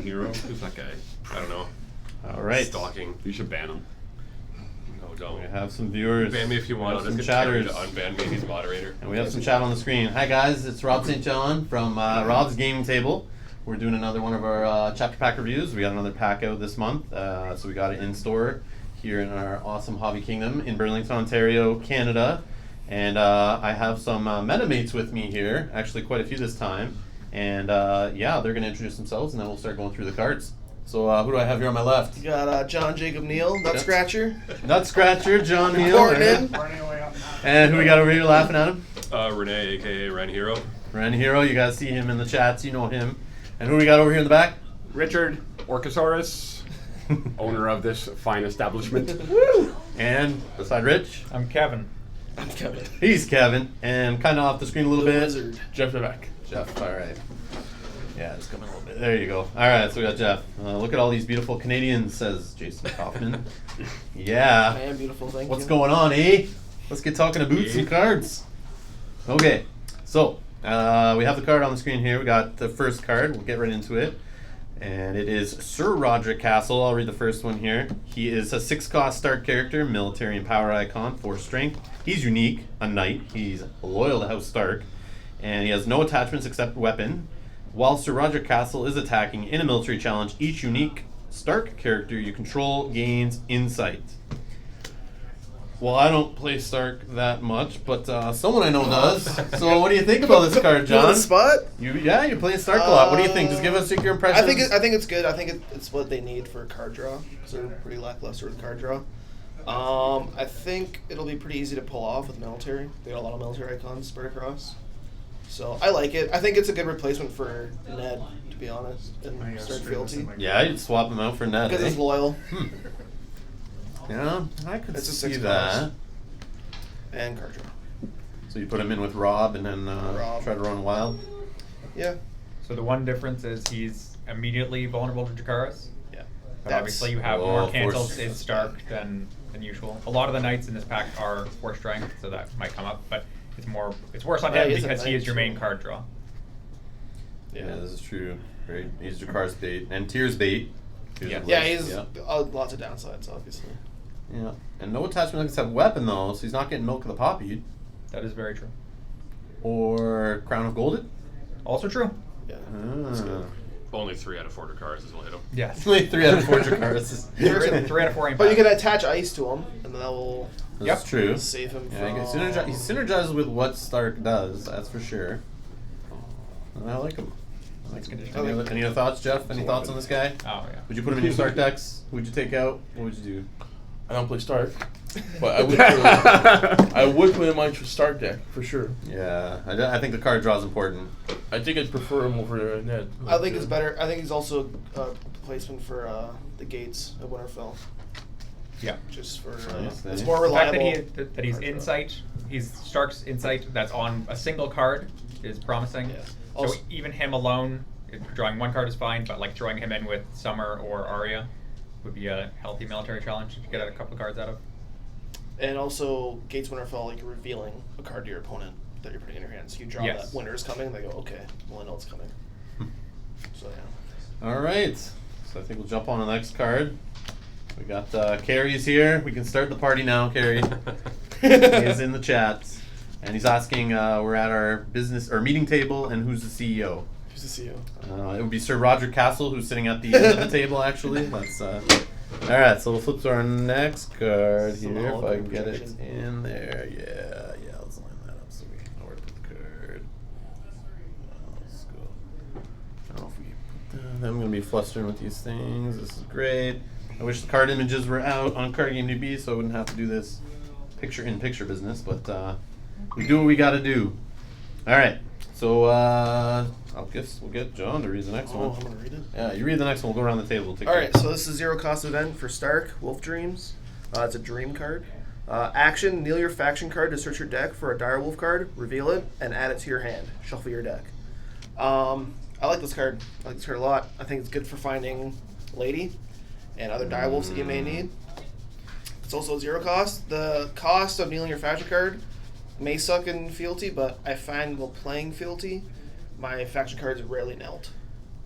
Hero. Who's that guy? I don't know. All right. Stalking. You should ban him. No, don't. We have some viewers. Ban me if you want. I'll Some just get Terry to chatters. unban me. He's moderator. And we have some chat on the screen. Hi guys, it's Rob St. John from Rob's Gaming Table. We're doing another one of our chapter pack reviews. We got another pack out this month, so we got it in store here in our awesome Hobby Kingdom in Burlington, Ontario, Canada. And I have some metamates with me here, actually quite a few this time. And yeah, they're going to introduce themselves and then we'll start going through the cards. So who do I have here on my left? You got John Jacob Neal, Nut Scratcher. Nut Scratcher, John Neal. Reporting. And who we got over here laughing at him? Renee, aka Ren Hero. Ren Hero, you guys see him in the chats, you know him. And who we got over here in the back? Richard Orcosaurus, owner of this fine establishment. And beside Rich, I'm Kevin. I'm Kevin. he's Kevin. And kind of off the screen a little The bit. Wizard. Jeff Vivek. Jeff, all right. Yeah, just coming a little bit. There you go. All right, so we got Jeff. Look at all these beautiful Canadians, says Jason Kaufman. Yeah. I am beautiful, thank What's you. going on, eh? Let's get talking to boots and cards. Okay, so we have the card on the screen here. We got the first card. We'll get right into it. And it is Sir Roderick Castle. I'll read the first one here. He is a 6-cost Stark character, military and power icon, 4 strength. He's unique, a knight. He's loyal to House Stark. And he has no attachments except weapon. While Sir Roderick Castle is attacking in a military challenge, each unique Stark character you control gains insight. Well, I don't play Stark that much, but someone I know does. So what do you think about this card, You on John? the spot? Yeah, you're playing Stark a lot. What do you think? Just give us your impressions. I think it's good. I think it's what they need for card draw. Because they're pretty lackluster with card draw. I think it'll be pretty easy to pull off with military. They got a lot of military icons spread across. So I like it. I think it's a good replacement for Ned, to be honest, in Stark Fealty. Yeah, you'd swap him out for Ned. Because he's loyal. Yeah, I could It's a see 6 that. cost. And card draw. So you put him in with Rob and then Rob. try to run wild. Yeah. So the one difference is he's immediately vulnerable to Dracarys. Yeah. But obviously you have Oh, more force- cancels in Stark than usual. A lot of the knights in this pack are 4 strength, so that might come up. But it's worse on Yeah, him he's a because he knight, is your main so- card draw. Yeah, this is true. Right, he's Dracarys bait and Tyr's bait. Yeah. Yeah, he's yeah. lots of downsides, obviously. Yeah, and no attachment except weapon though, so he's not getting Milk of the Poppy That is very true. or Crown of Golded. Also true. Yeah. Ah. Only 3 out of 4 Dracarys will hit him. Yes. Only 3 out of 4 Dracarys. 3 out of 4 ain't But you bad. can attach ice to him, and that will That's true. save him Yeah, from... he synergizes with what Stark does. That's for sure. And I like him. I like him. Any other thoughts, Jeff? Any thoughts on this guy? Oh, yeah. Would you put him in your Stark decks? Who'd you take out? What would you do? I don't play Stark, but I would put him on my Stark deck for sure. Yeah, I think the card draw is important. I think I'd prefer him over Ned. I think it's better. I think he's also a replacement for the Gates of Winterfell. Yeah. Just for Nice, it's nice. more The fact reliable. that he's card draw. insight, he's Stark's insight that's on a single card is promising. Yeah. So Also- even him alone, drawing 1 card is fine, but like throwing him in with Summer or Arya would be a healthy military challenge to get a couple of cards out of. And also, Gates Winterfell, like, you're revealing a card to your opponent that you're putting in your hand. So you draw Yes. that winter is coming, they go, okay, well, I know it's coming. So, yeah. All right, so I think we'll jump on to the next card. We got Carrie's here. We can start the party now, Carrie. He's in the chat, and he's asking, we're at our business or meeting table, and who's the CEO? Who's the CEO? It would be Sir Roger Castle, who's sitting at the end of the table, actually. That's all right. So we'll flip to our next card Some here, if I can hologram get it projection. in there. Yeah. Let's line that up so we know where to put the card. Let's go. I don't know if we put that. I'm gonna be flustering with these things. This is great. I wish the card images were out on Card Game DB, so I wouldn't have to do this picture-in-picture business. But we do what we got to do. All right. So I'll guess we'll get John to read the next Oh, one. I'm going to read it. Yeah, you read the next one. We'll go around the table. Take Alright, so this is a 0-cost event for Stark, Wolf Dreams. It's a dream card. Action, kneel your faction card to search your deck for a Direwolf card, reveal it, and add it to your hand. Shuffle your deck. I like this card. I like this card a lot. I think it's good for finding Lady and other Direwolves that you may need. It's also a 0-cost. The cost of kneeling your faction card may suck in Fealty, but I find while playing Fealty, my faction cards are rarely knelt.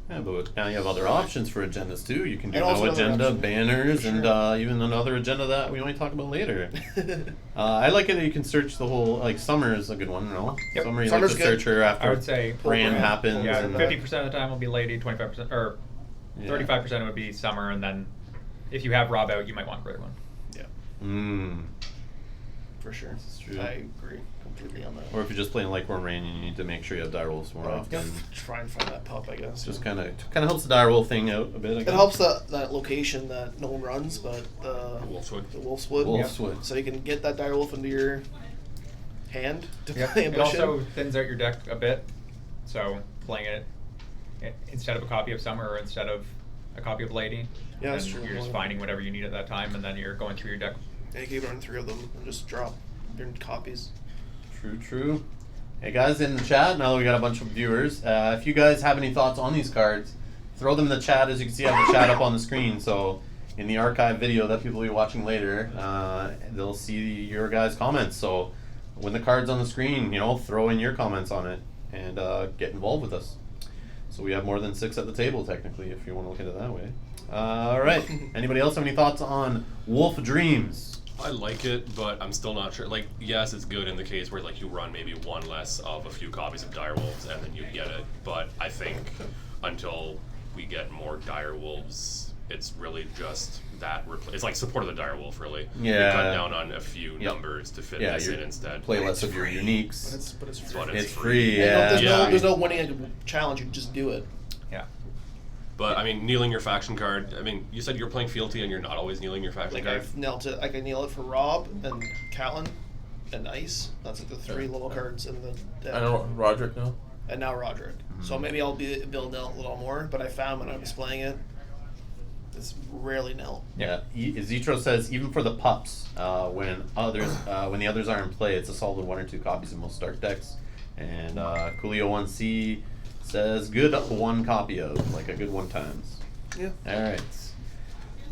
Yeah, but now you have other options for agendas too. You can do And also no another agenda, option. banners, For and sure. even another agenda that we might talk about later. I like it that you can search the whole. Like summer is a good one, no? Yep. Summer you Summer's like to good. search her after I would say Ran Ran. happens. yeah, and 50% of the time will be lady, 25% or Yeah. 35% would be summer, and then if you have Rob out, you might want Greater One. Yeah, Mm. for sure. This is true. I agree completely on that. Or if you're just playing like Rain, you need to make sure you have direwolves more often. Try and find that pup, I guess. Just kind of helps the direwolf thing out a bit. I It guess. helps that location that no one runs, but the Wolfswood. Wolfswood. Wolfswood. So you can get that direwolf into your hand to Yep. play It ambition. also thins out your deck a bit, so playing it instead of a copy of Summer or instead of a copy of Lady, Yeah, that's then true. you're just finding whatever you need at that time, and then you're going through your deck. Yeah, you can run 3 of them and just drop your copies. True. Hey guys in the chat, now that we got a bunch of viewers, if you guys have any thoughts on these cards, throw them in the chat. As you can see, I have the chat up on the screen, so in the archive video that people will be watching later, they'll see your guys' comments. So when the card's on the screen, throw in your comments on it and get involved with us. So we have more than 6 at the table, technically, if you want to look at it that way. All right. Anybody else have any thoughts on Wolf Dreams? I like it, but I'm still not sure. Like, yes, it's good in the case where like you run maybe one less of a few copies of Direwolves and then you get it. But I think until we get more Direwolves, it's really just that. It's like support of the Direwolf, really. Yeah. You cut down on a few Yep. numbers to fit Yeah, this you in instead. play less of your But uniques. it's free. But It's it's free, And yeah. there's no winning a challenge. You just do it. Yeah. But I mean, kneeling your faction card. I mean, you said you're playing fealty and you're not always kneeling your faction Like card. I've knelt it. I can kneel it for Rob and Catelyn and Ice. That's like the 3 little cards in the deck. I know Roderick now. And now Roderick. So maybe I'll build knelt a little more. But I found when I was playing it, it's rarely knelt. Yeah, Zetro says even for the pups, when the others are in play, it's a solid 1 or 2 copies in most start decks. And Coolio1C says good 1 copy of, like a good 1 times. Yeah. All right,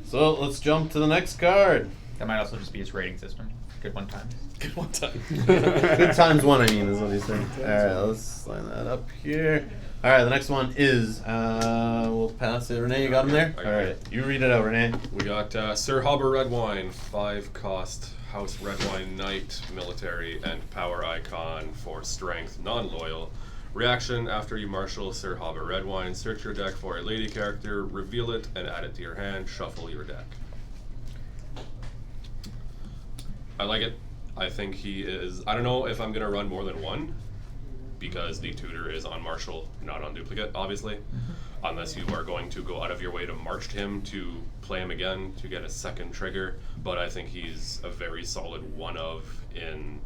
so let's jump to the next card. That might also just be his rating system. Good one time. Good 1 time. Good times 1, I mean, is what he's saying. All right, let's line that up here. All right, the next one is we'll pass it. Renee, you got him there? I All got right, it. you read it out, Renee. We got Sir Hobber Redwine, 5 cost, House Redwine Knight, military, and power icon for strength, non-loyal. Reaction, after you marshal Sir Hobber Redwine, search your deck for a lady character, reveal it, and add it to your hand, shuffle your deck. I like it. I think he is, I don't know if I'm going to run more than 1, because the tutor is on marshal, not on duplicate, obviously. Unless you are going to go out of your way to march him to play him again to get a second trigger. But I think he's a very solid 1 of in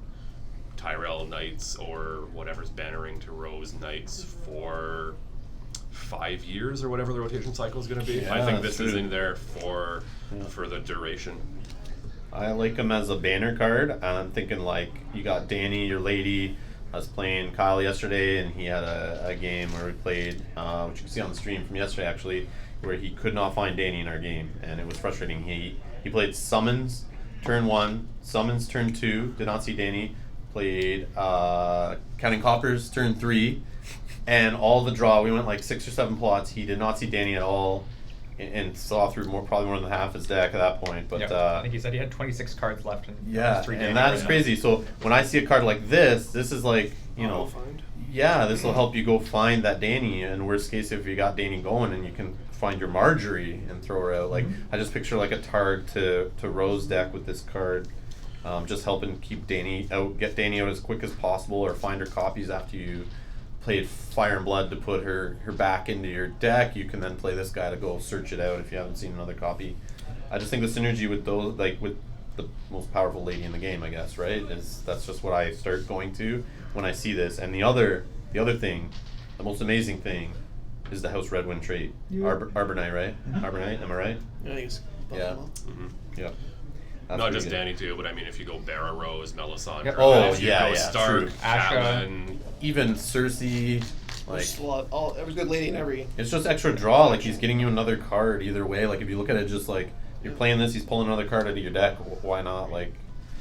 Tyrell Knights or whatever's bannering to Rose Knights for 5 years or whatever the rotation cycle is going to be. Yeah, I think that's this is true. in there for the duration. I like him as a banner card. I'm thinking like you got Danny, your lady. I was playing Kyle yesterday, and he had a game where we played, which you can see on the stream from yesterday actually, where he could not find Danny in our game, and it was frustrating. He played Summons turn 1, Summons turn 2, did not see Danny. Played Counting Coppers turn 3, and all the draw. We went like 6 or 7 plots. He did not see Danny at all. And saw through probably more than half his deck at that point. But I think he said he had 26 cards left. yeah, and that is crazy. So when I see a card like this is like, Find. yeah, this will help you go find that Danny. And worst case, if you got Danny going, and you can find your Marjorie and throw her out. Like I just picture like a Tard to Rose deck with this card, just helping keep Danny out, get Danny out as quick as possible, or find her copies after you played Fire and Blood to put her back into your deck. You can then play this guy to go search it out if you haven't seen another copy. I just think the synergy with those, like with the most powerful lady in the game, I guess, right? That's just what I start going to when I see this. And the other thing, the most amazing thing, is the House Redwind trait. Arbor Knight, right? Arbor Knight, am I right? Yeah, he's Yeah. Yeah. Not just Danny too, but I mean, if you go Barra Rose, Melisandre, Yep. Oh, if you yeah, go yeah, Stark, true. Asha. Catelyn, Even Cersei, like There's a lot. Every good lady in every. it's just extra draw. Like he's getting you another card either way. Like if you look at it, just like you're playing this, he's pulling another card out of your deck. Why not? Like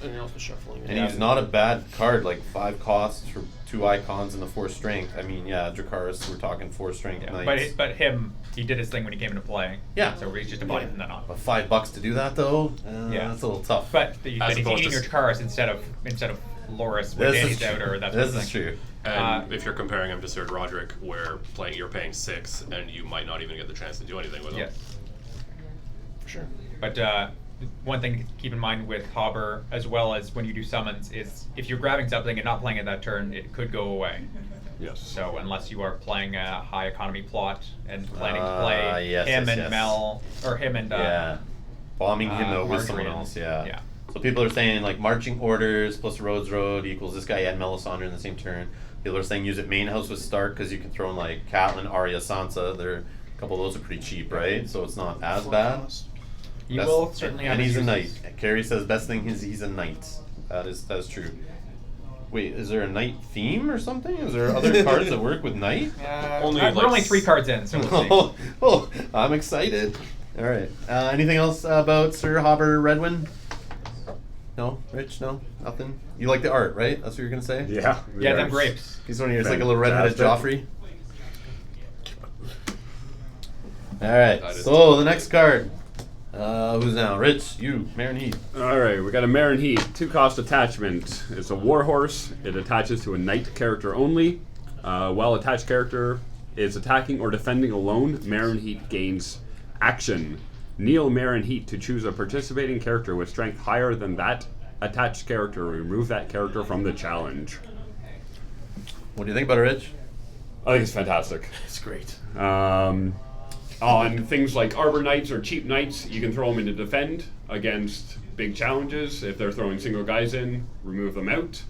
Anything else with shuffling? And he's not a bad card, like 5 costs for 2 icons and the 4 strength. I mean, yeah, Dracarys, we're talking 4 strength Yeah. knights. But he did his thing when he came into play. Yeah. So he's just a body from then on. But $5 to do that though, Yeah. that's a little tough. But As he's opposed eating to your Dracarys instead of Loris when Danny's out or that sort of This is thing. true. And if you're comparing him to Sir Roderick, where you're paying 6 and you might not even get the chance to do anything with him. Yes. For sure. But one thing to keep in mind with Hobber, as well as when you do summons, is if you're grabbing something and not playing it that turn, it could go away. Yes. So unless you are playing a high economy plot and planning to play him and Mel, or him and yeah. Bombing him over Marjorie someone and- else, yeah. yeah. So people are saying like marching orders plus Rhodes Road equals this guy and Melisandre in the same turn. People are saying use it main house with Stark because you can throw in like Catelyn, Arya, Sansa. A couple of those are pretty cheap, right? So it's not as bad. You Best- will certainly have and he's a his knight. uses. Carrie says best thing is he's a knight. That is true. Wait, is there a knight theme or something? Is there other cards that work with knight? We're only 3 cards in, so we'll see. Oh, I'm excited. All right. Anything else about Sir Hobber Redwyn? No, Rich. No, nothing. You like the art, right? That's what you're gonna say. Yeah. Yeah, them grapes. He's one of yours, like a little redheaded Joffrey. All right. That is So the next card. Who's now? Rich, you, Marin Heat. All right, we got a Marin Heat, 2-cost attachment. It's a warhorse. It attaches to a knight character only. While attached character is attacking or defending alone, Marin Heat gains action. Kneel Marin Heat to choose a participating character with strength higher than that attached character. Remove that character from the challenge. What do you think about it, Rich? I think it's fantastic. It's great. On things like Arbor Knights or Cheap Knights, you can throw them into defend against big challenges. If they're throwing single guys in, remove them out.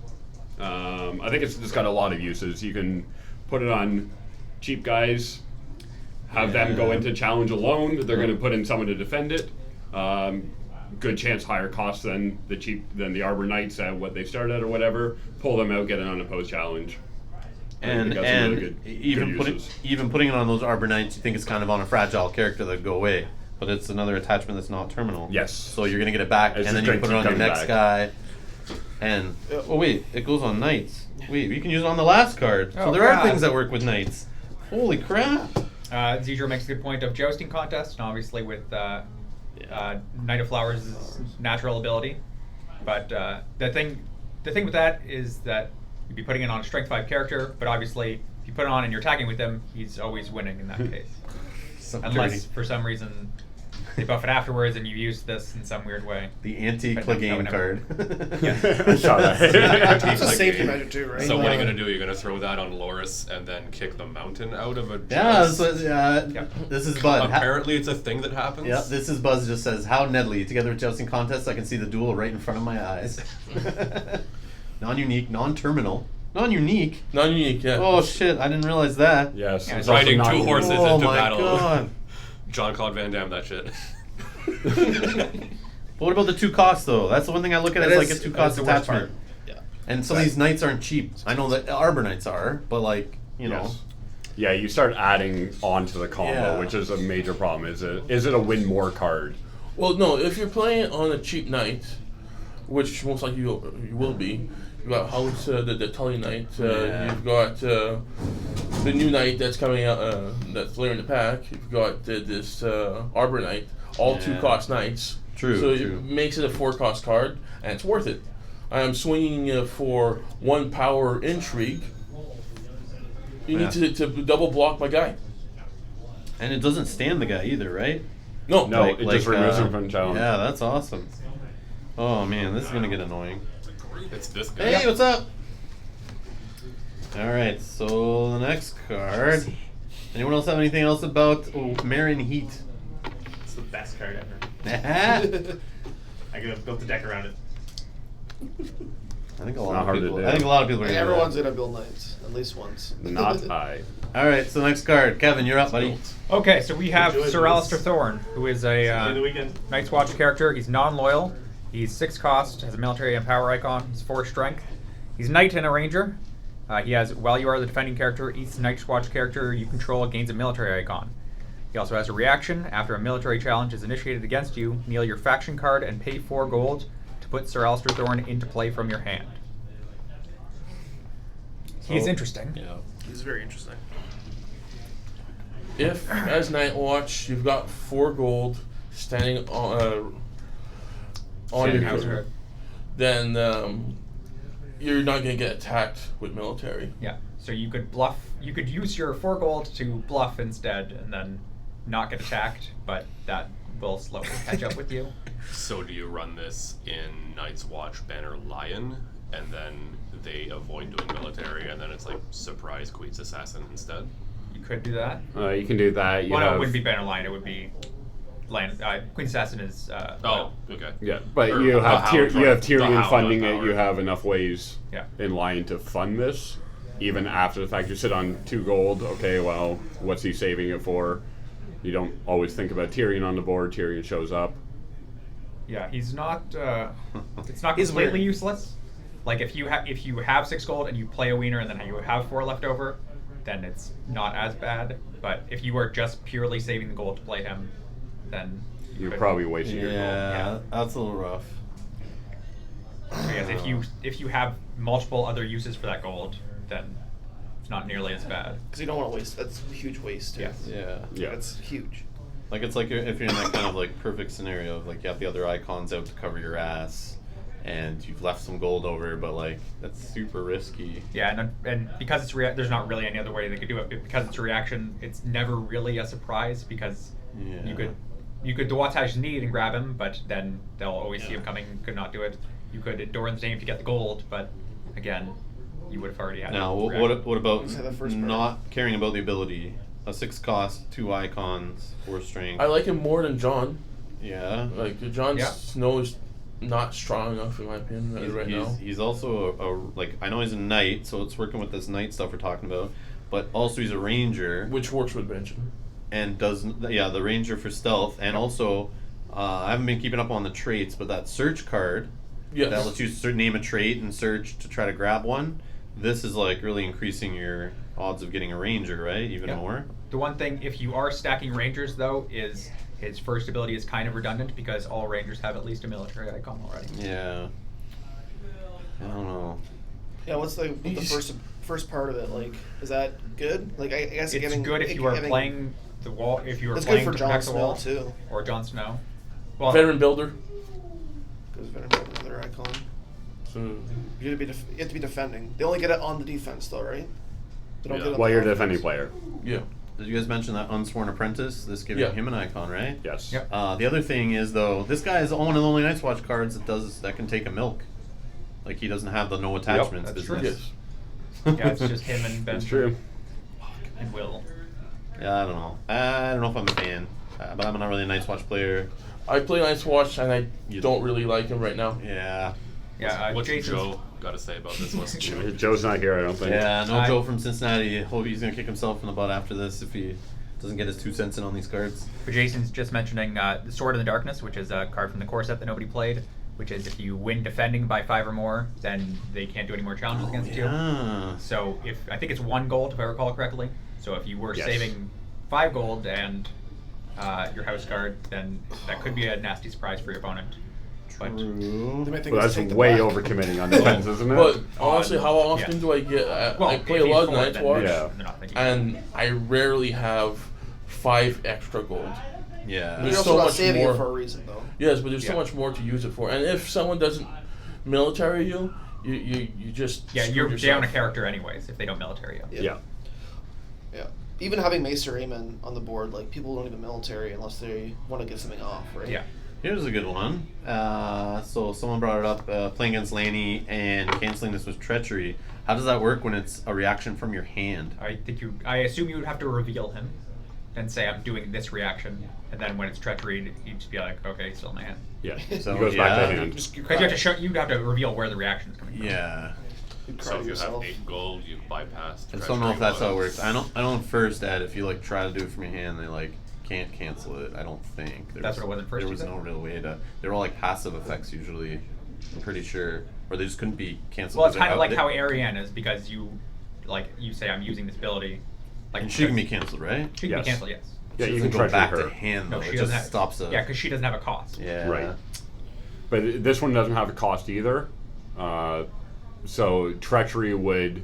I think it's just got a lot of uses. You can put it on cheap guys, have them go into challenge alone. They're going to put in someone to defend it. Good chance higher cost than the Arbor Knights at what they start at or whatever. Pull them out, get an unopposed challenge. I think that's some really good uses. even putting it on those Arbor Knights, you think it's kind of on a fragile character that go away, but it's another attachment that's not terminal. Yes. So you're gonna get it back, It's and then just you can put it on gonna your keep next coming guy. And oh wait, it goes on Knights. Wait, you can use it on the last card. So Oh, there are God. things that work with Knights. Holy crap! Zedro makes a good point of jousting contest, and obviously with Knight of Flowers' natural ability. But the thing with that is that you'd be putting it on a strength 5 character, but obviously if you put it on and you're attacking with them, he's always winning in that case. So Unless dirty. for some reason they buff it afterwards and you use this in some weird way. The But no, anti-Clegane no. card. I saw that. It's a safety measure too, right? So what are you gonna do? You're gonna throw that on Loris and then kick the mountain out of a Yeah, chest? this is Bud. Apparently, it's a thing that happens. Yeah, this is Buzz just says, how Nedley, together with jousting contest, I can see the duel right in front of my eyes. Non-unique, non-terminal. Non-unique? Non-unique, yeah. Oh shit, I didn't realize that. Yes. Yeah, it's Riding also two not- horses Oh into my battle. god. Jean-Claude Van Damme, that shit. But what about the 2 costs though? That's the one thing I look at That as like is- a 2 that cost is the worst attachment. Yeah. And some of these knights aren't cheap. I know that Arbor Knights are, but like, you know. Yes. Yeah, you start adding on to the combo, Yeah. which is a major problem. Is it a win more card? Well, no, if you're playing on a cheap knight, which most likely you will be, you've got House, the Tully Knight, Yeah. you've got the new Knight that's coming out, that's later in the pack, you've got this Arbor Knight, all Yeah. 2-cost knights. True, So true. it makes it a 4-cost card, and it's worth it. I'm swinging for 1 power intrigue. You Yeah. need to double block my guy. And it doesn't stand the guy either, right? No, No, it just removes him from challenge. Yeah, that's awesome. Oh man, this is gonna get annoying. It's this guy. Hey, what's up? Alright, so the next card. Anyone else have anything else about Marin Heat? It's the best card ever. I I could have built a deck around it. think a not lot of hard to people. do. I think a lot of people are Hey, gonna do everyone's that. gonna build knights at least once. Not I. Alright, so next card. Kevin, you're up, buddy. Okay, so we have Enjoy Sir this. Alistair Thorne, who is Play the a weekend. Night's Watch character. He's non-loyal. He's 6 cost, has a military and power icon. He's 4 strength. He's knight and a ranger. He has, while you are the defending character, each Night's Watch character you control gains a military icon. He also has a reaction. After a military challenge is initiated against you, kneel your faction card and pay 4 gold to to put Sir Alistair Thorne into play from your hand. He's interesting. Yeah. He's very interesting. If, as Night Watch, you've got 4 gold standing on Standing your house turn, guard. then you're not going to get attacked with military. Yeah. So you could bluff. You could use your 4 gold to bluff instead, and then not get attacked. But that will slowly catch up with you. So do you run this in Night's Watch Banner Lion, and then they avoid doing military, and then it's like surprise Queen's Assassin instead? You could do that. You can do that. You Well, no, have, it wouldn't be Banner Lion. It would be Lion. Queen Assassin is. Oh, okay. Yeah, but Or you the have Hound you have the Tyrion Hound funding on it. power. You have enough ways Yeah. in Lion to fund this, even after the fact. You sit on 2 gold. Okay, well, what's he saving it for? You don't always think about Tyrion on the board. Tyrion shows up. Yeah, he's not. It's not He's completely weird. useless. Like if you have 6 gold and you play a wiener and then you have 4 left over, then it's not as bad. But if you are just purely saving the gold to play him, then You're could- probably wasting your gold. Yeah, that's a little rough. So yes, if you have multiple other uses for that gold, then it's not nearly as bad. Because you don't want to waste. That's a huge waste. Too. Yes. Yeah. Yeah. That's huge. Like it's like if you're in that kind of like perfect scenario of like you have the other icons out to cover your ass, and you've left some gold over, but like that's super risky. Yeah, and because it's there's not really any other way they could do it. But because it's a reaction, it's never really a surprise because Yeah. you could Duatage need and grab him, but then they'll always see him coming. Could not do it. You could Doran's name to get the gold, but again, you would have already had. Now, it. what about Let's have the first part. not caring about the ability? A 6 cost, 2 icons, 4 strength. I like him more than John. Yeah. Like, Jon Yeah. Snow is not strong enough, in my opinion, now. He's also a like I know he's a knight, so it's working with this knight stuff we're talking about. But also he's a ranger Which works with Benjamin. and does the ranger for stealth, and also I haven't been keeping up on the traits, but that search card Yes. that lets you name a trait and search to try to grab one. This is like really increasing your odds of getting a ranger, right? Even Yeah. more. The one thing, if you are stacking rangers though, is his first ability is kind of redundant because all rangers have at least a military icon already. Yeah. I don't know. Yeah. What's the first part of it like? Is that good? Like I guess It's getting good if you are having- playing the wall. If you are It's good playing for to Jon protect the Snow wall, too. or Jon Snow. Well, Veteran builder. Because veteran has another icon. So, You have to be defending. They only get it on the defense though, right? They don't Yeah. get it on While the you're a offense. defending player. yeah. Did you guys mention that Unsworn Apprentice? This giving Yeah. him an icon, right? Yes. Yep. The other thing is though, this guy is one of the only Night's Watch cards that can take a milk. Like he doesn't have the no attachments that's true. business. Yes. yeah, it's just him and Ben. That's true. And Will. Yeah, I don't know. I don't know if I'm a fan, but I'm not really a Night's Watch player. I play Night's Watch, and I You- don't really like him right now. Yeah. Yeah, What's Jason's- Joe got to say about this one? Joe's not here, I don't think. Yeah, no I- Joe from Cincinnati. Hope he's gonna kick himself in the butt after this if he doesn't get his 2 cents in on these cards. But Jason's just mentioning the Sword in the Darkness, which is a card from the core set that nobody played, which is if you win defending by 5 or more, then they can't do any more challenges against you. Yeah. So if I think it's 1 gold if I recall correctly. So if you were Yes. saving 5 gold and your house card, then that could be a nasty surprise for your opponent. But True. They might think Well, it's that's take the way black. overcommitting on defense, isn't it? But honestly, how yeah. often do I get? I well, play if a you lot of afford, Night's then Watch, Yeah. they're not thinking. and I rarely have 5 extra gold. Yeah. You're There's also so not much saving more. it for a reason though. Yes, but there's Yeah. so much more to use it for. And if someone doesn't military you just Yeah, screwed you're yourself. down a character anyways if they don't military you. Yeah. Yeah. Even having Maester Aemon on the board, like people don't even military unless they want to get something off, right? Yeah. Here's a good one. So someone brought it up, playing against Laney and canceling this with treachery. How does that work when it's a reaction from your hand? I assume you would have to reveal him and say I'm doing this reaction, and then when it's treachery, you'd just be like, okay, still in my hand. Yeah. So, It goes back yeah. to hand. Just you Because cry. you'd have to reveal where the reaction is coming from. Yeah. You cry So to if you yourself. have 8 gold, you bypass. I just don't know if that's how it works. treachery I don't first Ed, if you like try to do it from your hand, they like can't cancel it. I don't think. That's what it was at first, There you was said? no real way to. They were all like passive effects usually. I'm pretty sure, or they just couldn't be canceled. Well, it's 'cause kind of like they- how Ariane is because you say I'm using this ability. Like And she can be canceled, right? She can Yes. be canceled, yes. Yeah, She you doesn't can go treachery back her. to hand though. No, It she just doesn't have. stops a. Yeah, because she doesn't have a cost. Yeah. Right. But this one doesn't have a cost either. So treachery would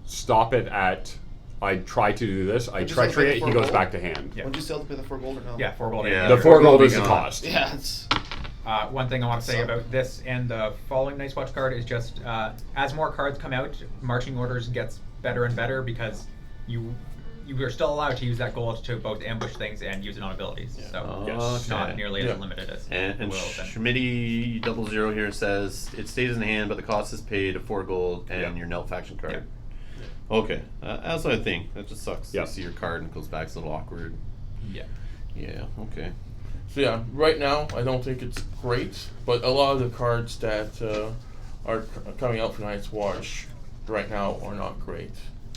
stop it at. I try to do this. I Would you sell treachery for it. He 4 goes gold? back to hand. Yeah. Would you still have to pay the 4 gold or no? Yeah, 4 gold. Yeah. The 4 gold is the gone. cost. Yeah, it's. One thing I want to say So- about this and the following Night's Watch card is just as more cards come out, marching orders gets better and better because you are still allowed to use that gold to both ambush things and use it on abilities. So it's not Okay. nearly Yeah. as limited as And Will then. Schmitty 00 here says it stays in hand, but the cost is paid of 4 gold and Yeah. your Nelt faction card. Okay, that's what I think. That just sucks. Yeah. You see your card and it goes back. It's a little awkward. Yeah. Yeah. Okay. So yeah, right now I don't think it's great, but a lot of the cards that are coming out for Night's Watch right now are not great.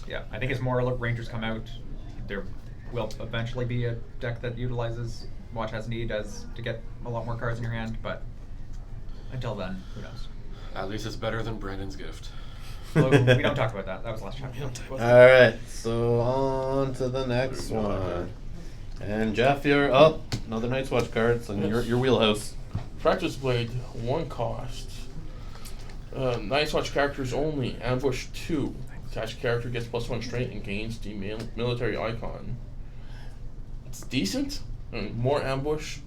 Yeah, I think as more Rangers come out, there will eventually be a deck that utilizes Watch as Need as to get a lot more cards in your hand, but until then, who knows? At least it's better than Brandon's gift. Well, we don't talk about that. That was last time. All right. So on to the next one. And Jeff, you're up. Another Night's Watch card. It's in your wheelhouse. Practice Blade, 1 cost. Night's Watch characters only. Ambush 2. Attached character gets +1 strength and gains the military icon. It's decent. More ambush.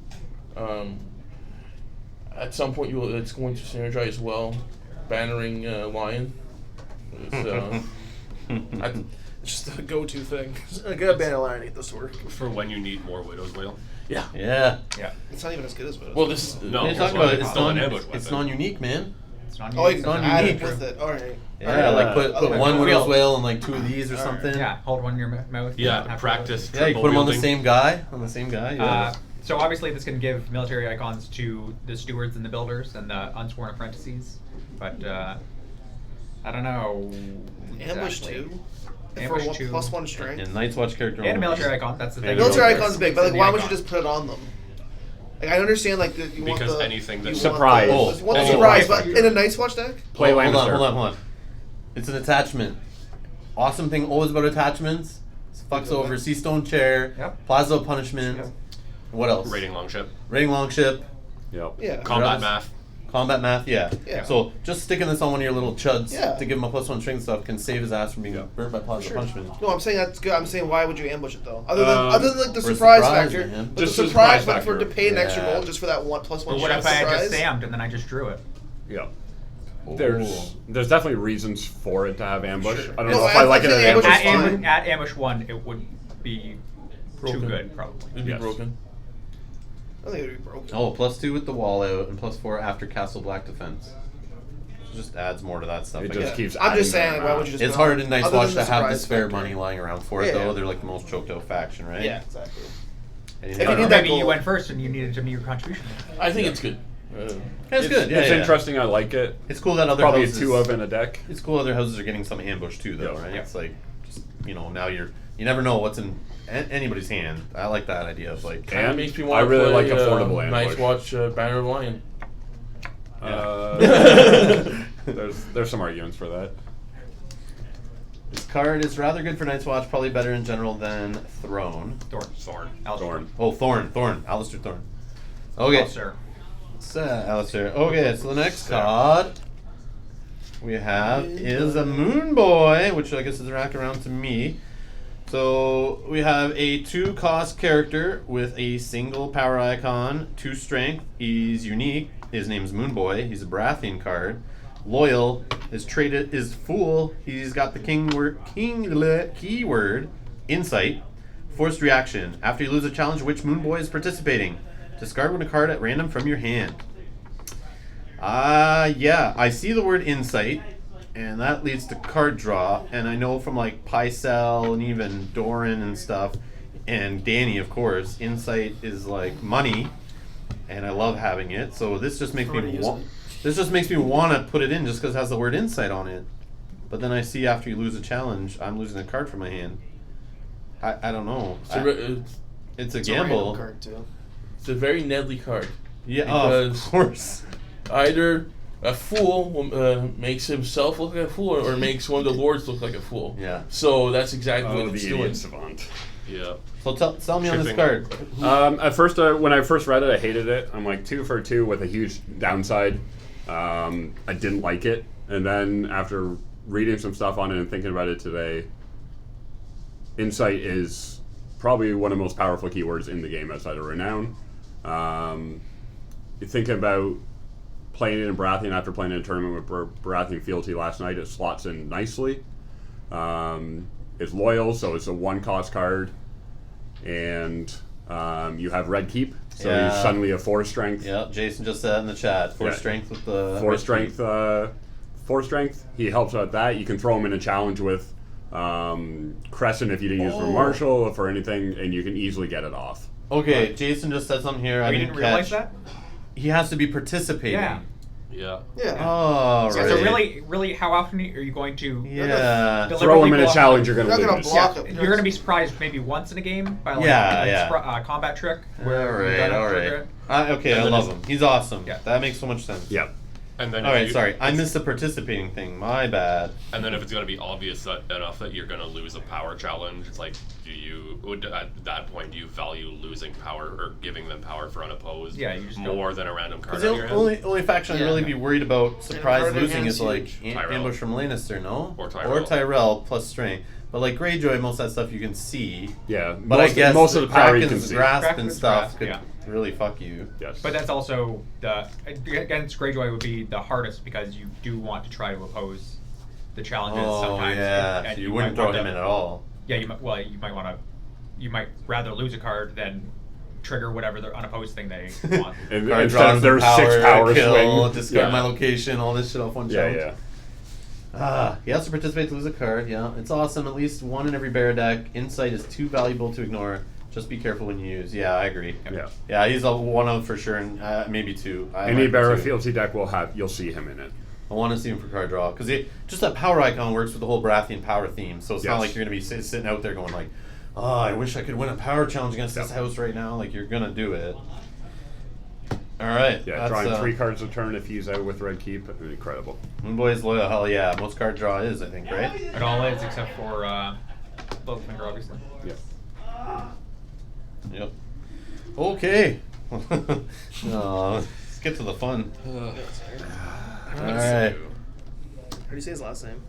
At some point, it's going to synergize well. Bannering Lion. It's just a go-to thing. I gotta ban a line to get this to work. For when you need more Widow's Wail. Yeah. Yeah. Yeah. It's not even as good as Widows. Well, this is No. What are you that's talking why about? it's It's still an non. ambush It's weapon. non-unique, man. It's not Oh, you unique. can not add it unique. with it. Alright. Yeah, like put Okay. one Wheel. Widow's Wail and like 2 of these or something. Yeah, hold one in your mouth. Yeah, have to- practice. Yeah, you triple put them on the wielding. same guy. On the same guy. Yeah. So obviously this can give military icons to the stewards and the builders and the unsworn apprentices, but I don't know. Ambush exactly. 2? Ambush for 2. +1 strength? and Night's Watch character. And a only. military icon, that's the thing. Military Yeah. icon's big, but like, The why would you icon. just put it on them? Like, I understand, like, you want Because the... anything you that's want Surprise. the- Oh, you want the oh, surprise, right. but in a Night's Watch deck? Play hold Lannister. on. It's an attachment. Awesome thing always about attachments. Fucks over Sea Stone Chair. Yep. Plaza of Punishment. Yep. What else? Raiding Longship. Raiding Longship. Yep. Yeah. Combat else? math. Combat Math. Yeah. Yeah. So just sticking this on one of your little chuds Yeah. to give him a +1 string stuff can save his ass from being Yeah. burnt by Plaza Sure. of Punishment. No, I'm saying that's good. I'm saying why would you ambush it though? Like the For surprise surprise, factor. man. But Just the the surprise, surprise but for to factor. pay an extra Yeah. gold just for that +1 But what if I had surprise? just Sammed and then I just drew it? Yep. Ooh. There's definitely reasons for it to have ambush. Sure. I don't No, know if I I like it think at ambush ambush. is fine. At Ambush 1, it would be Broken. too good, probably. It'd be Yes. broken. I think it would be broken. Oh, +2 with the wall out and +4 after Castle Black defense. Just adds more to that stuff. It I just guess. keeps I'm just adding saying, them like, why around. would you just It's put it hard on? in Night's Other Watch than to have the surprise spare factor. money lying around for it, Yeah. though. They're like the most choked out faction, right? Yeah, exactly. And If you you know, need that Maybe you gold. went first and you needed to meet your contribution. I think it's good. It's good. Yeah, It's yeah. interesting. I like it. It's cool that other Probably houses. a 2 of in a deck. It's cool other houses are getting some ambush too, though, Yeah. right? Yeah. It's like, just, now you never know what's in anybody's hand. I like that idea of like. Kind of And makes me I want to really play, like affordable Night's ambush. Watch Banner of Lion. There's some arguments for that. This card is rather good for Night's Watch, probably better in general than Throne. Thorn. Thorn. Oh, Thorn, Alistair Thorn. Okay, Oh, sir. Alistair. Okay, so the next card we have is a Moon Boy, which I guess is back around to me. So we have a 2-cost character with a single power icon, 2 strength. He's unique. His name's Moon Boy. He's a Baratheon card. Loyal. His trait is Fool. He's got the keyword Insight. Forced reaction. After you lose a challenge, which Moon Boy is participating? Discard one card at random from your hand. Yeah, I see the word Insight, and that leads to card draw. And I know from like Pycelle and even Doran and stuff, and Danny, of course, Insight is like money, and I love having it. So this just makes me want to put it in just because it has the word Insight on it. But then I see after you lose a challenge, I'm losing a card from my hand. I don't know. It's a It's a random gamble. card too. It's a very Nedley card. Yeah, Because- of course. Either a fool makes himself look like a fool, or makes one of the lords look like a fool. Yeah. So that's exactly Oh, what it's the doing. idiot savant. Yeah. So tell me on this Chipping. card. At first, when I first read it, I hated it. I'm like 2 for 2 with a huge downside. I didn't like it, and then after reading some stuff on it and thinking about it today, insight is probably one of the most powerful keywords in the game outside of renown. You think about playing it in Baratheon after playing in a tournament with Baratheon Fealty last night. It slots in nicely. It's loyal, so it's a 1-cost card, and you have Red Keep, so Yeah. he's suddenly a 4 strength. Yeah, Jason just said in the chat. 4 Yeah. strength with the 4 strength. 4 strength. He helps out that. You can throw him in a challenge with Crescent if you didn't use for Marshall or for anything, and you can easily get it off. Okay, Jason just said something here. I you didn't didn't realize catch. that? He has to be participating. Yeah. Yeah. Yeah. Oh, So, right. so really, how often are you going to Yeah. deliberately Throw him in a block- challenge, you're You're going not to gonna lose. block Yeah, him. you're going to be surprised maybe once in a game by like Yeah, a yeah. combat trick. All right, all right. Trigger it. Okay, And I then love it's- him. He's awesome. Yeah. That makes so much sense. Yep. And then All if right, you- sorry. I missed the participating thing. My bad. And then if it's going to be obvious enough that you're going to lose a power challenge, it's like, at that point, do you value losing power or giving them power for unopposed Yeah, you just more than a random card Because on the your hand? only faction I'd Yeah. really be worried about surprise part of their losing hand's is like huge. Tyrell. ambush from Lannister, no? Or Tyrell. Tyrell plus strength. But like Greyjoy, most of that stuff you can see. Yeah. But I guess most of the power you can Kraken's see. grasp and Kraken's stuff grasp, could yeah. really fuck you. Yes. But that's also against Greyjoy would be the hardest because you do want to try to oppose the challenges Oh sometimes. yeah, and so you might wouldn't throw want him to- in at all. Yeah, you might rather lose a card than trigger whatever the unopposed thing they want. and Card instead draws of their some 6 power kill, swing. discard yeah. my location, all this shit off one Yeah, challenge. yeah. He has to participate to lose a card. Yeah, it's awesome. At least one in every bear deck. Insight is too valuable to ignore. Just be careful when you use. Yeah, I agree. Yeah. Yeah, he's a 1 for sure, and maybe 2. I Any like Barra 2. Fealty deck you'll see him in it. I want to see him for card draw because just that power icon works with the whole Baratheon power theme. So it's not Yes. like you're gonna be sitting out there going like, "Oh, I wish I could win a power challenge against this Yep. house right now." Like you're gonna do it. All right. Yeah, that's, drawing 3 cards a turn if he's out with Red Keep, incredible. Boys loyal. Hell yeah. Most card draw is, I think, right? It all is except for Littlefinger, obviously. Yeah. Yep. Okay. Let's get to the fun. All right. How do you say his last name?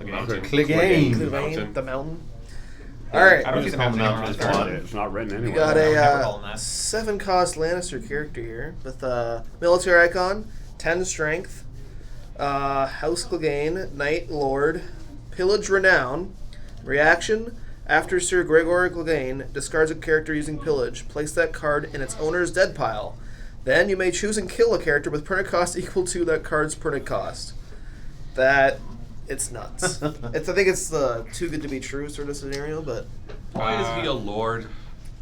Mountain. Clegane. Mountain. The mountain. All right. I don't We see just the call him mountain Mountain anymore. as fun. It's not written We anywhere. got never a call him that. 7-cost Lannister character here with a military icon, 10 strength, House Clegane, Knight Lord, Pillage Renown. Reaction: after Sir Gregor Clegane discards a character using Pillage, place that card in its owner's dead pile. Then you may choose and kill a character with permanent cost equal to that card's permanent cost. It's nuts. I think it's the too good to be true sort of scenario, but Why is he a lord?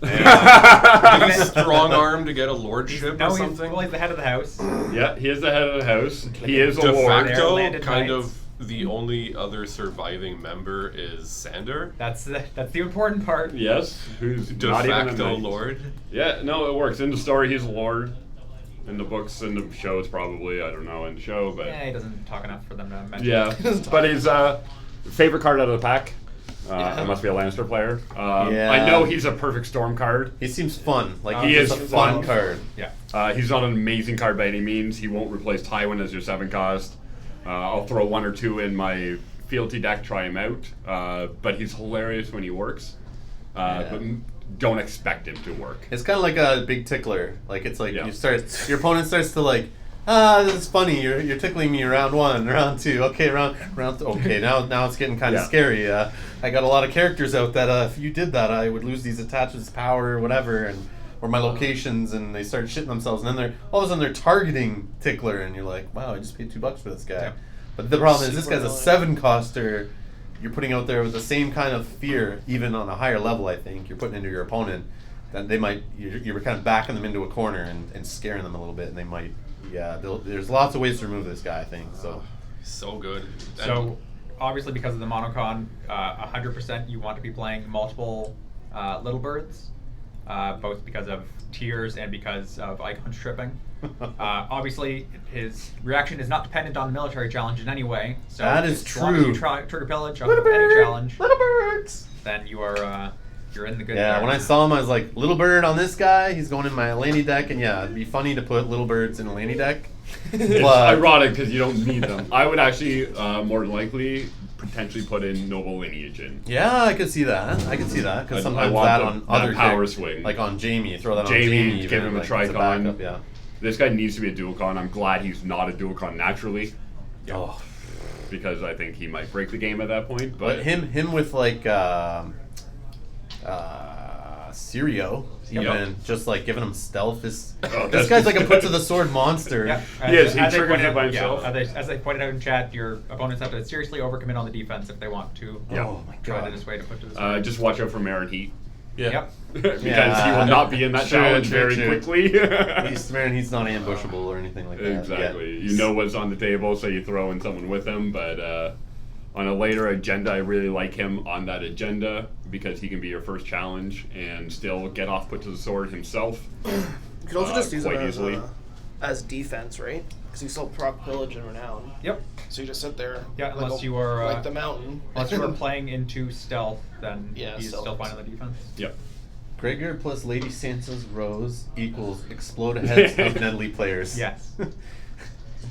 Yeah. Is he strong arm to get a lordship No, or he's, something? well, he's the head of the house. Yeah, he is the head of the house. He is a De lord. There facto, landed kind knights. of the only other surviving member is Sander. That's the important part. Yes, who's De not even a facto knight. lord. Yeah, no, it works. In the story, he's a lord. In the books, in the shows, probably. I don't know in the show, but Yeah, he doesn't talk enough for them to mention. yeah. But his favorite card out of the pack. It must be a Lannister player. Yeah. I know he's a perfect Storm card. He seems fun. Like He he's is a fun fun. card. Yeah. He's not an amazing card by any means. He won't replace Tywin as your 7 cost. I'll throw 1 or 2 in my fealty deck, try him out. But he's hilarious when he works. But don't expect him to work. It's kind of like a big tickler. Like it's like Yeah. your opponent starts to like, this is funny. You're tickling me round 1, round 2. Okay, round. Okay, now it's getting kind of Yeah. scary. I got a lot of characters out that if you did that, I would lose these attachments, power, or whatever, or my locations, and they start shitting themselves. And then they're all of a sudden they're targeting tickler, and you're like, wow, I just paid $2 for this guy. Yeah. But the problem is this Super guy's a annoying. 7 coster. You're putting out there with the same kind of fear, even on a higher level. I think you're putting into your opponent that they might. You're kind of backing them into a corner and scaring them a little bit, and they might. Yeah, there's lots of ways to remove this guy. I think so. So good. So obviously, because of the monocon, 100% you want to be playing multiple little birds, both because of tiers and because of icon stripping. Obviously, his reaction is not dependent on the military challenge in any way. So That is as long as you true. trigger pillage off Little of any bird, challenge, little birds. then you you're in the good. Yeah, there. when I saw him, I was like, Little Bird on this guy. He's going in my Laney deck, and yeah, it'd be funny to put Little Birds in a Laney deck. It's But- ironic because you don't need them. I would actually more than likely potentially put in Noble Lineage in. Yeah, I could see that. I could see that I because sometimes want that the- on that other power characters, swing. like on Jamie, throw that Jamie, on Jamie. give even, him a like, as Tricon. backup, yeah. This guy needs to be a dual-con. I'm glad he's not a dual-con naturally Oh, because I think he might break the game at that point. But but him with like Sirio, even just like giving him stealth is. Oh, This that's guy's like a just- put to the sword monster. Yeah, Yes, he as they triggers pointed it by out- yeah, himself. as they pointed out in chat, your opponents have to seriously overcommit on the defense if they want to. Yeah. Oh my Try to god. this way to put to the sword. just watch out for Marin Heat Yeah. Yep. because Yeah. he will not be in that True, challenge true, very true. quickly. He's not ambushable or anything like that. Exactly. Yeah. You know what's on the table, so you throw in someone with him. But on a later agenda, I really like him on that agenda because he can be your first challenge and still get off put to the sword himself. You could also just use it quite easily. as defense, right? Because you still proc pillage and renown. Yep. So you just sit there. Yeah, like unless a- you are, like the mountain. Unless you are playing into stealth, then Yeah, he's stealth. still fine on the defense. Yep. Gregor plus Lady Sansa's Rose equals explode heads of Nedley players. Yes.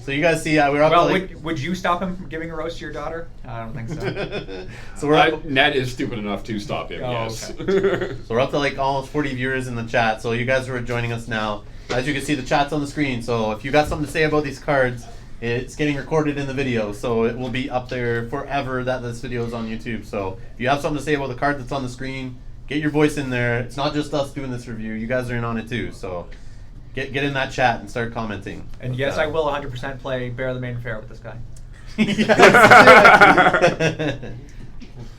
So you guys see, we're up Well, to like. would you stop him from giving a roast to your daughter? I don't think so. So we're up. Ned is stupid enough to stop him. Oh, Yes. So we're up to like almost 40 viewers in the chat. So you guys who are joining us now, as you can see, the chat's on the screen. So if you got something to say about these cards, it's getting recorded in the video. So it will be up there forever that this video is on YouTube. So if you have something to say about the card that's on the screen, get your voice in there. It's not just us doing this review. You guys are in on it too. So get in that chat and start commenting. And yes, I will 100% play Bear the Main Fair with this guy.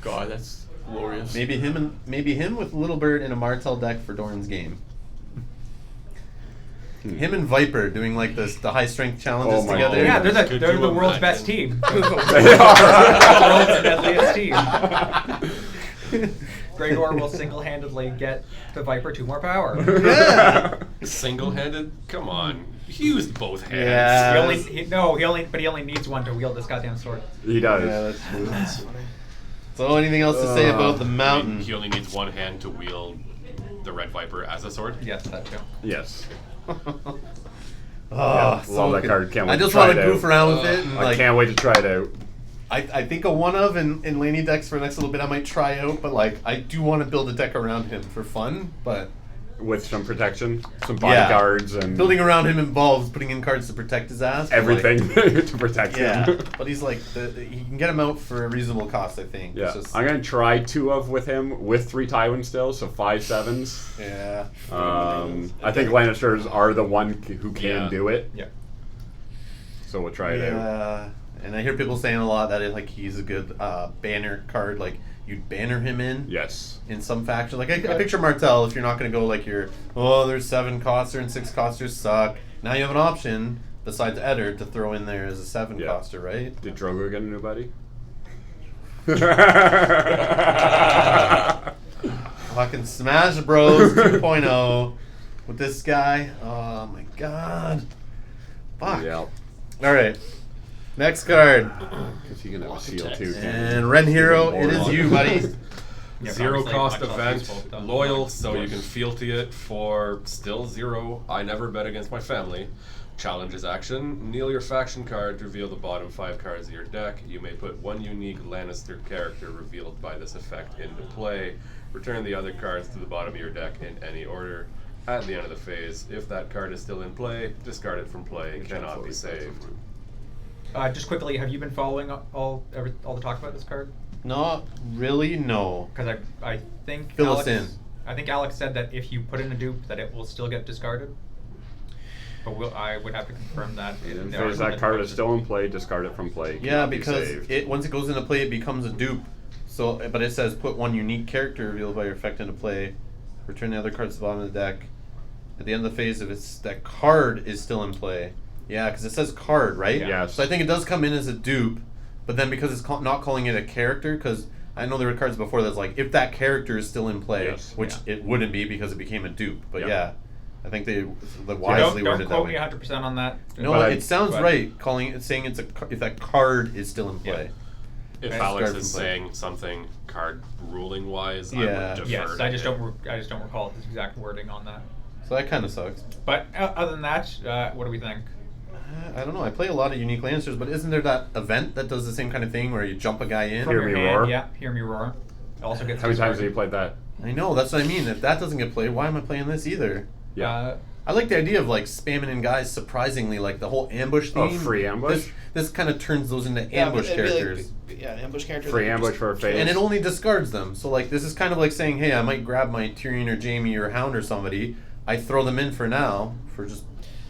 God, that's glorious. maybe him with Little Bird in a Martel deck for Doran's game. Him and Viper doing like the high strength challenges Oh my together. God. Yeah, they're Could the you world's imagine? best team. They are. The world's deadliest team. Gregor will single-handedly get the Viper 2 more power. Yeah. Single-handed? Come on. He used both hands. Yeah. He only needs one to wield this goddamn sword. He does. Yeah, that's true. So anything else to say about the mountain? He only needs one hand to wield the Red Viper as a sword. Yes, that too. Yes. Oh, Love so that good. card. Can't wait I to just try want it to goof out. around with it. And I like, can't wait to try it out. I think a one of in Laney decks for the next little bit I might try out, but like I do want to build a deck around him for fun. But With some protection, some Yeah. bodyguards, and building around him involves putting in cards to protect his ass. but, like, everything to protect yeah, him. but he's like you can get him out for a reasonable cost. I think. Yeah, It's just, I'm gonna try 2 of with him with 3 Tywin still, so 5 7s. yeah. I think Lannisters are the one who can Yeah. do it, Yeah. so we'll try it out. Yeah, and I hear people saying a lot that like he's a good banner card. Like you'd banner him Yes. in some faction. Like I picture Martel. If you're not going to go like there's 7 coster and 6 costers suck. Now you have an option besides Eddard to throw in there as a 7 Yeah. coster, right? Did Drogo get a new buddy? Fucking Smash Bros 2.0 with this guy. Oh my god. Fuck. Yeah. All right. Next card. Because he can have a seal too. And Ren Hero, it is you, buddy. Yeah, Zero obviously cost much less event, useful than loyal, like- so you can fealty it for still 0. I never bet against my family. Challenges action. Kneel your faction card to reveal the bottom 5 cards of your deck. You may put 1 unique Lannister character revealed by this effect into play. Return the other cards to the bottom of your deck in any order. At the end of the phase, if that card is still in play, discard it from play. Cannot be saved. Just quickly, have you been following all the talk about this card? Not really, no. Because I think Fill us Alex, in. I think Alex said that if you put in a dupe, that it will still get discarded. But I would have to confirm that. In the phase argument that card is posted. still in play, discard it from play. Yeah, Cannot be because saved. once it goes into play, it becomes a dupe. So, but it says put 1 unique character revealed by your effect into play. Return the other cards to the bottom of the deck. At the end of the phase, if it's that card is still in play. Yeah, because it says card, right? Yeah. Yes. So I think it does come in as a dupe, but then because it's not calling it a character, because I know there were cards before that's like if that character is still in play, Yes. which it wouldn't be because it became a dupe. But Yeah. yeah, I think they So wisely don't worded that quote way. me 100% on that. No, But it sounds but- right. Saying it's if that card is still in play. If Okay. Alex Discard is from play. saying something card ruling wise, Yeah. I would defer Yes, to I just him. don't recall his exact wording on that. So that kind of sucks. But other than that, what do we think? I don't know. I play a lot of unique Lancers, but isn't there that event that does the same kind of thing where you jump a guy in? Hear From Me your hand, Roar? Yeah, Hear Me Roar. Also gets How many times have discarded. you played that? I know, that's what I mean. If that doesn't get played, why am I playing this either? Yeah. I like the idea of like spamming in guys surprisingly, like the whole ambush Oh, theme. free ambush? This kind of turns those into Yeah, ambush it'd be like- characters. ambush characters. Free that you ambush just- for a face. And it only discards them. So like this is kind of like saying, hey, I might grab my Tyrion or Jaime or Hound or somebody. I throw them in for now for just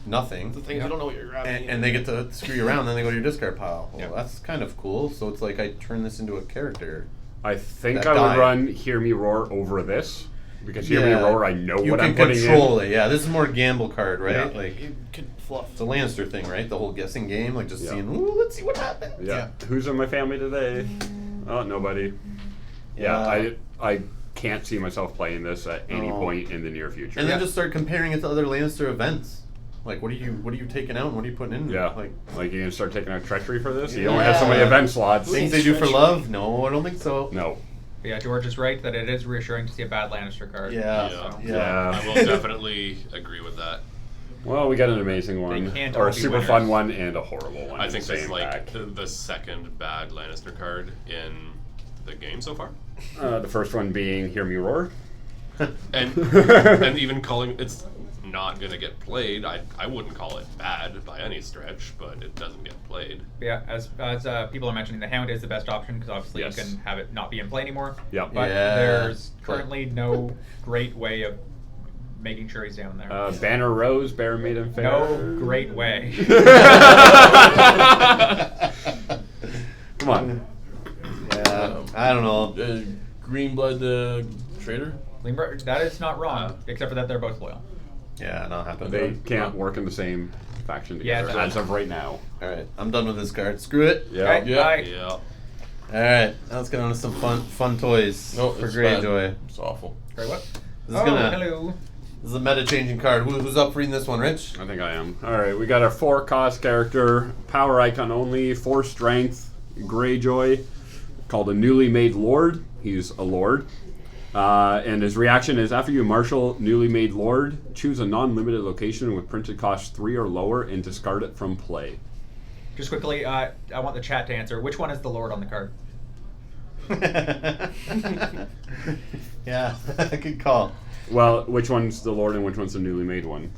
nothing. The thing is, you don't know what you're grabbing. And they get to screw you around, then they go to your discard pile. Well, Yeah. that's kind of cool. So it's like I turn this into a character. I think That I would guy. run Hear Me Roar over this. Because Hear Me Yeah. Roar, I know You what can I'm putting control in. it. Yeah, this is more gamble card, right? Yeah. Like You could fluff. it's a Lannister thing, right? The whole guessing game, like just Yeah. seeing, ooh, let's see what happens. Yeah. Who's in my family today? Oh, nobody. Yeah, I can't see myself playing this at any No. point in the near future. And then Yeah. just start comparing it to other Lannister events. Like, what are you taking out and what are you putting in? Yeah. Like Like, you gonna start taking out treachery for this? You Yeah. only have so many event slots. things they do for love? No, I don't think so. No. But yeah, George is right that it is reassuring to see a bad Lannister card. Yeah. Yeah. Yeah. I will definitely agree with that. Well, we got an amazing one, can't or all a be super winners. fun one, and a horrible one. I in think the this is same like pack. the second bad Lannister card in the game so far. The first one being Hear Me Roar. And and even calling it's not gonna get played. I wouldn't call it bad by any stretch, but it doesn't get played. But yeah, as people are mentioning, the Hound is the best option because obviously Yes. you can have it not be in play anymore. Yep. But Yeah. there's currently no great way of making sure he's down there. Banner Rose, Bear Maiden Fair. No great way. Come on. Yeah. I don't know. Greenblood Trader. Lindbergh, that is not wrong, except for that they're both loyal. Yeah, not happening. They can't work in the same faction Yeah, together as of right now. All right, I'm done with this card. Screw it. Yeah. Okay, Yeah. bye. Yeah. All right, now let's get on to some fun toys No, for it's Greyjoy. bad. It's awful. Sorry, what? This is Hello. This is a meta changing card. Who's up reading this one, Rich? I think I am. Alright, we got our 4-cost character, power icon only, 4 strength, Greyjoy, called a newly made lord. He's a lord. And his reaction is, after you marshal newly made lord, choose a non-limited location with printed cost 3 or lower and discard it from play. Just quickly, I want the chat to answer. Which one is the Lord on the card? Yeah, good call. Well, which one's the lord and which one's the newly made one?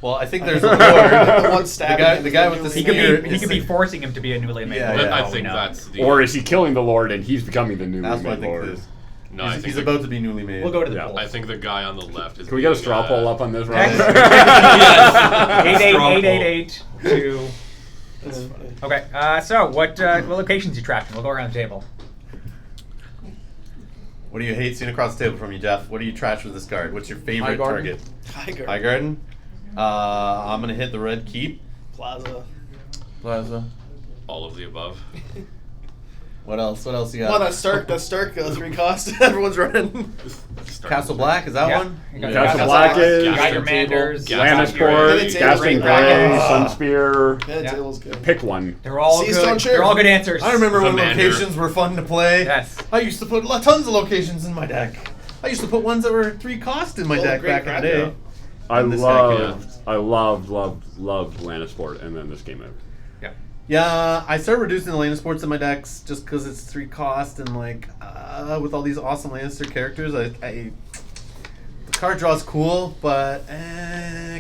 Well, I think there's a lord. The one stabbing the guy with the He spear. could be is- forcing him to be a newly made Yeah, Lord. yeah. for I all we think know. that's the. Or is he killing the lord and he's becoming the newly That's what I made think lord? it is. No, I He's, think he's about to be newly made. We'll go to the Yeah, poll. I think the guy on the left is. Can we get a being, straw poll up on this, Rob? Yes. Straw poll. 88888 to. That's funny. Okay, so what locations you trashing? We'll go around the table. What do you hate seeing across the table from you, Jeff? What do you trash with this card? What's your favorite Highgarden. target? Tiger. Highgarden. I'm gonna hit the red keep. Plaza. Plaza. All of the above. What else? What else you got? Well, that Stark 3 cost. Everyone's running. Castle Black, is that Yeah. one? You got Castle Castle Black Black, is- Geiger Manders, Lannisport, It's Gaston a Grey, great Sunspear. Yeah, Yeah. table's good. Pick one. They're all Sea good. Stone Chair. They're all good answers. I remember when Commander. locations were fun to play. Yes. I used to put tons of locations in my deck. I used to put ones that were 3 cost in my Well, deck great back in the card, day. though. I this loved Lannisport, and then this came out. Yeah. Yeah, I started reducing the Lannisports in my decks just because it's 3 cost and like with all these awesome Lannister characters, the card draw's cool, but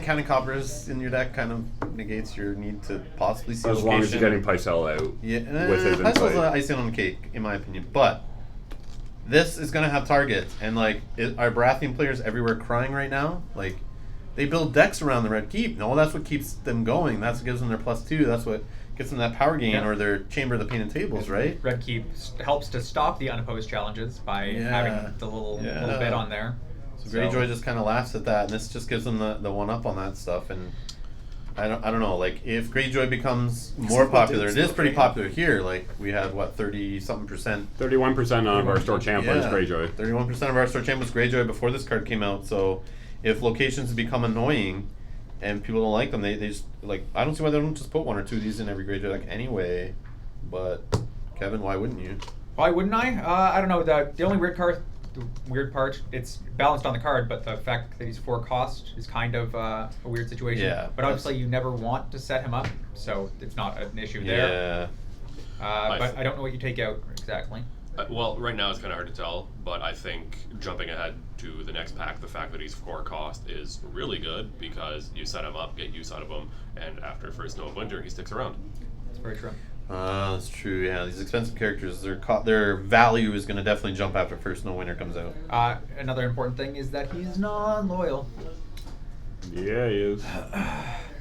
counting coppers in your deck kind of negates your need to possibly see As location. long as you're getting Pycelle out Yeah, with his Pycelle's insight. icing on the cake, in my opinion. But this is gonna have targets, and like, are Baratheon players everywhere crying right now? Like, they build decks around the Red Keep. No, that's what keeps them going. That's what gives them their +2. That's what gets them that power gain Yeah. or their Chamber of the Painted Tables, right? Red Keep helps to stop the unopposed challenges by Yeah. having the little bit on there. So Greyjoy just kind of laughs at that, and this just gives them the one up on that stuff. And I don't know. Like, if Greyjoy becomes more popular, it is pretty popular here. Like, we had 30-something%. 31% of our store champ was Greyjoy. 31% of our store champ was Greyjoy before this card came out. So if locations become annoying and people don't like them, they just, like, I don't see why they don't just put 1 or 2 of these in every Greyjoy deck anyway. But Kevin, why wouldn't you? Why wouldn't I? I don't know. The only weird part, it's balanced on the card, but the fact that he's 4 cost is kind of a weird situation. Yeah, But obviously, you never want to set him up, so it's not an issue there. Yeah. But I don't know what you take out exactly. Well, right now it's kind of hard to tell, but I think jumping ahead to the next pack, the fact that he's 4 cost is really good because you set him up, get use out of him, and after first snow of winter, he sticks around. It's very true. That's true. Yeah, these expensive characters, their value is going to definitely jump after First Snow Winter comes out. Another important thing is that he's non-loyal. Yeah, he is.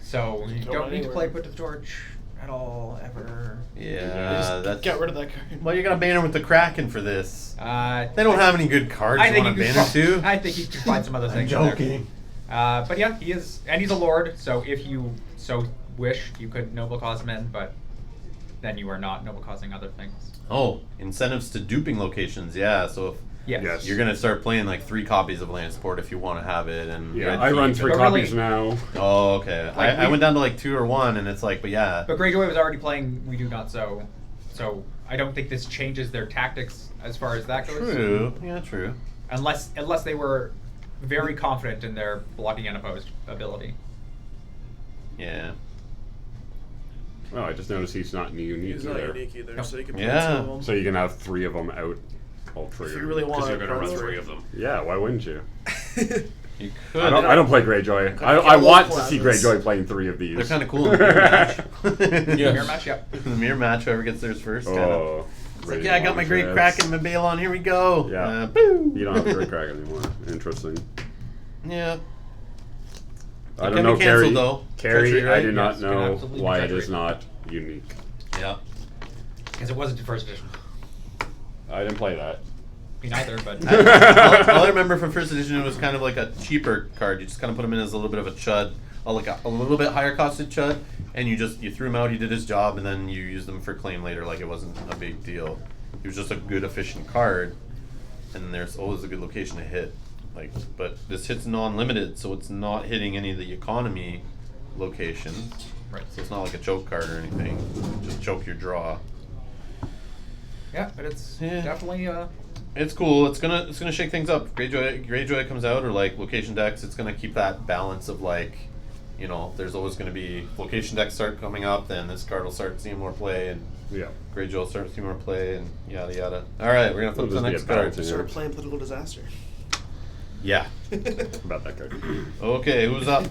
So you Go don't need to anywhere. play Put to the Torch at all, ever. Yeah, that's. Get rid of that card. Well, you're gonna ban him with the Kraken for this. They don't I have any good cards. I You think want you to could ban him too? I think you can find some other I'm things. in there. joking. But yeah, he is, and he's a lord. So if you so wish, you could noble cause him in, but then you are not noble causing other things. Oh, incentives to duping locations. Yeah, so if Yes. Yes. you're gonna start playing like 3 copies of Landsport if you want to have it, and Yeah, Red I run Keep 3 and- But really- copies now. Oh, okay. Like I we- went down to like 2 or 1, and it's like, but yeah. But Greyjoy was already playing We Do Not So. So I don't think this changes their tactics as far as that goes. True. Yeah, true. Unless they were very confident in their blocking unopposed ability. Yeah. Well, I just noticed he's not unique He's not either. unique either, Nope. so you can play Yeah. 2 of them. So you can have 3 of them out all If triggered. you really want Because to you're going to run 3 of them. Yeah, why wouldn't you? You could. I don't play Greyjoy. Kinda I kill want those to see plazas. Greyjoy playing 3 of these. They're kind of cool in the mirror match. Yes. Mirror match, yep. The mirror match, whoever gets theirs first. Kinda. Oh. It's like, yeah, I got my great Kraken, my Balon, here we go. Yeah. Boo. You don't have Great Kraken anymore. Interesting. Yeah. I It don't can know, be canceled, Carrie. though. Carrie, Treachery, I right? do not Yes, it can know absolutely be why it treachery. is not unique. Yeah. Because it wasn't in first edition. I didn't play that. Me neither, but All I remember from first edition, it was kind of like a cheaper card. You just kind of put him in as a little bit of a chud, like a little bit higher costed chud, and you threw him out. He did his job, and then you used him for claim later. Like it wasn't a big deal. He was just a good, efficient card, and there's always a good location to hit. Like, but this hit's non-limited, so it's not hitting any of the economy locations. right. So it's not like a choke card or anything. Just choke your draw. Yeah, but it's Yeah. definitely It's cool. It's gonna shake things up. Greyjoy comes out, or like location decks. It's gonna keep that balance of like, there's always gonna be location decks start coming up. Then this card will start seeing more play, and Yeah. Greyjoy will start seeing more play, and yada yada. All right, we're gonna flip to the It'll next just be a card. balancing Sort of act. playing political disaster. Yeah. About that card. Okay, who's up?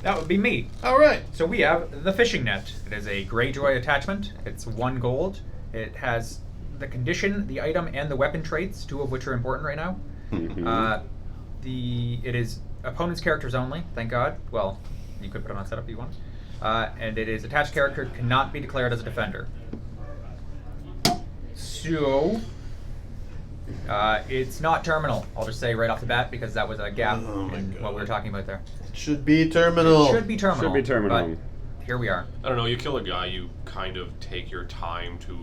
that would be me. All right. So we have the fishing net. It is a Greyjoy attachment. It's 1 gold. It has the condition, the item, and the weapon traits, 2 of which are important right now. Mhm. It is opponent's characters only. Thank God. Well, you could put it on setup if you want. And it is attached character cannot be declared as a defender. So it's not terminal. I'll just say right off the bat because that was a gap Oh my in what we were God. talking about there. Should be terminal. Should be terminal. Should be terminal. But here we are. I don't know, you kill a guy, you kind of take your time to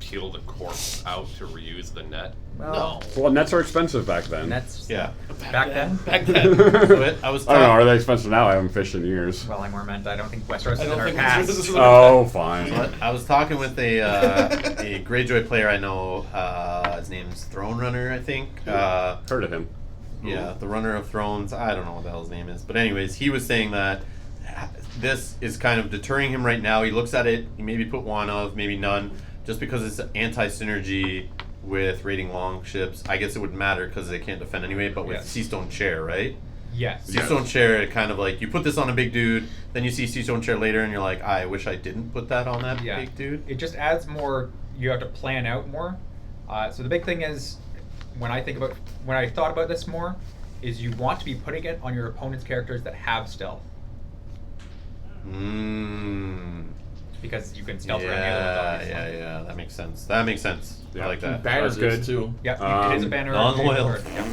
peel the corpse out to reuse the net. Well, Well, nets are expensive back then. and that's Yeah. back then. Back then. So I was I don't know, are talking. they expensive now? I haven't fished in years. Well, I more meant I don't think Westeros is I in don't our think past. this is Oh, fine. I was talking with a Greyjoy player I know. His name's Throne Runner, I think. Heard of him. Yeah, the Runner of Thrones. I don't know what the hell his name is. But anyways, he was saying that this is kind of deterring him right now. He looks at it, he maybe put 1 of, maybe none, just because it's anti-synergy with raiding longships. I guess it would matter because they can't defend anyway, but with Yes. Seastone Chair, right? Yes. Seastone Chair, it kind of like, you put this on a big dude, then you see Seastone Chair later and you're like, I wish I didn't put that on that Yeah. big dude. It just adds more. You have to plan out more. So the big thing is, when I thought about this more, is you want to be putting it on your opponent's characters that have stealth because you can stealth around the other ones. Obviously. Yeah, that makes sense. That makes sense. I Yeah. like that. Banners That's good too. Yep, it is a banner. non-loyal. Word, yep.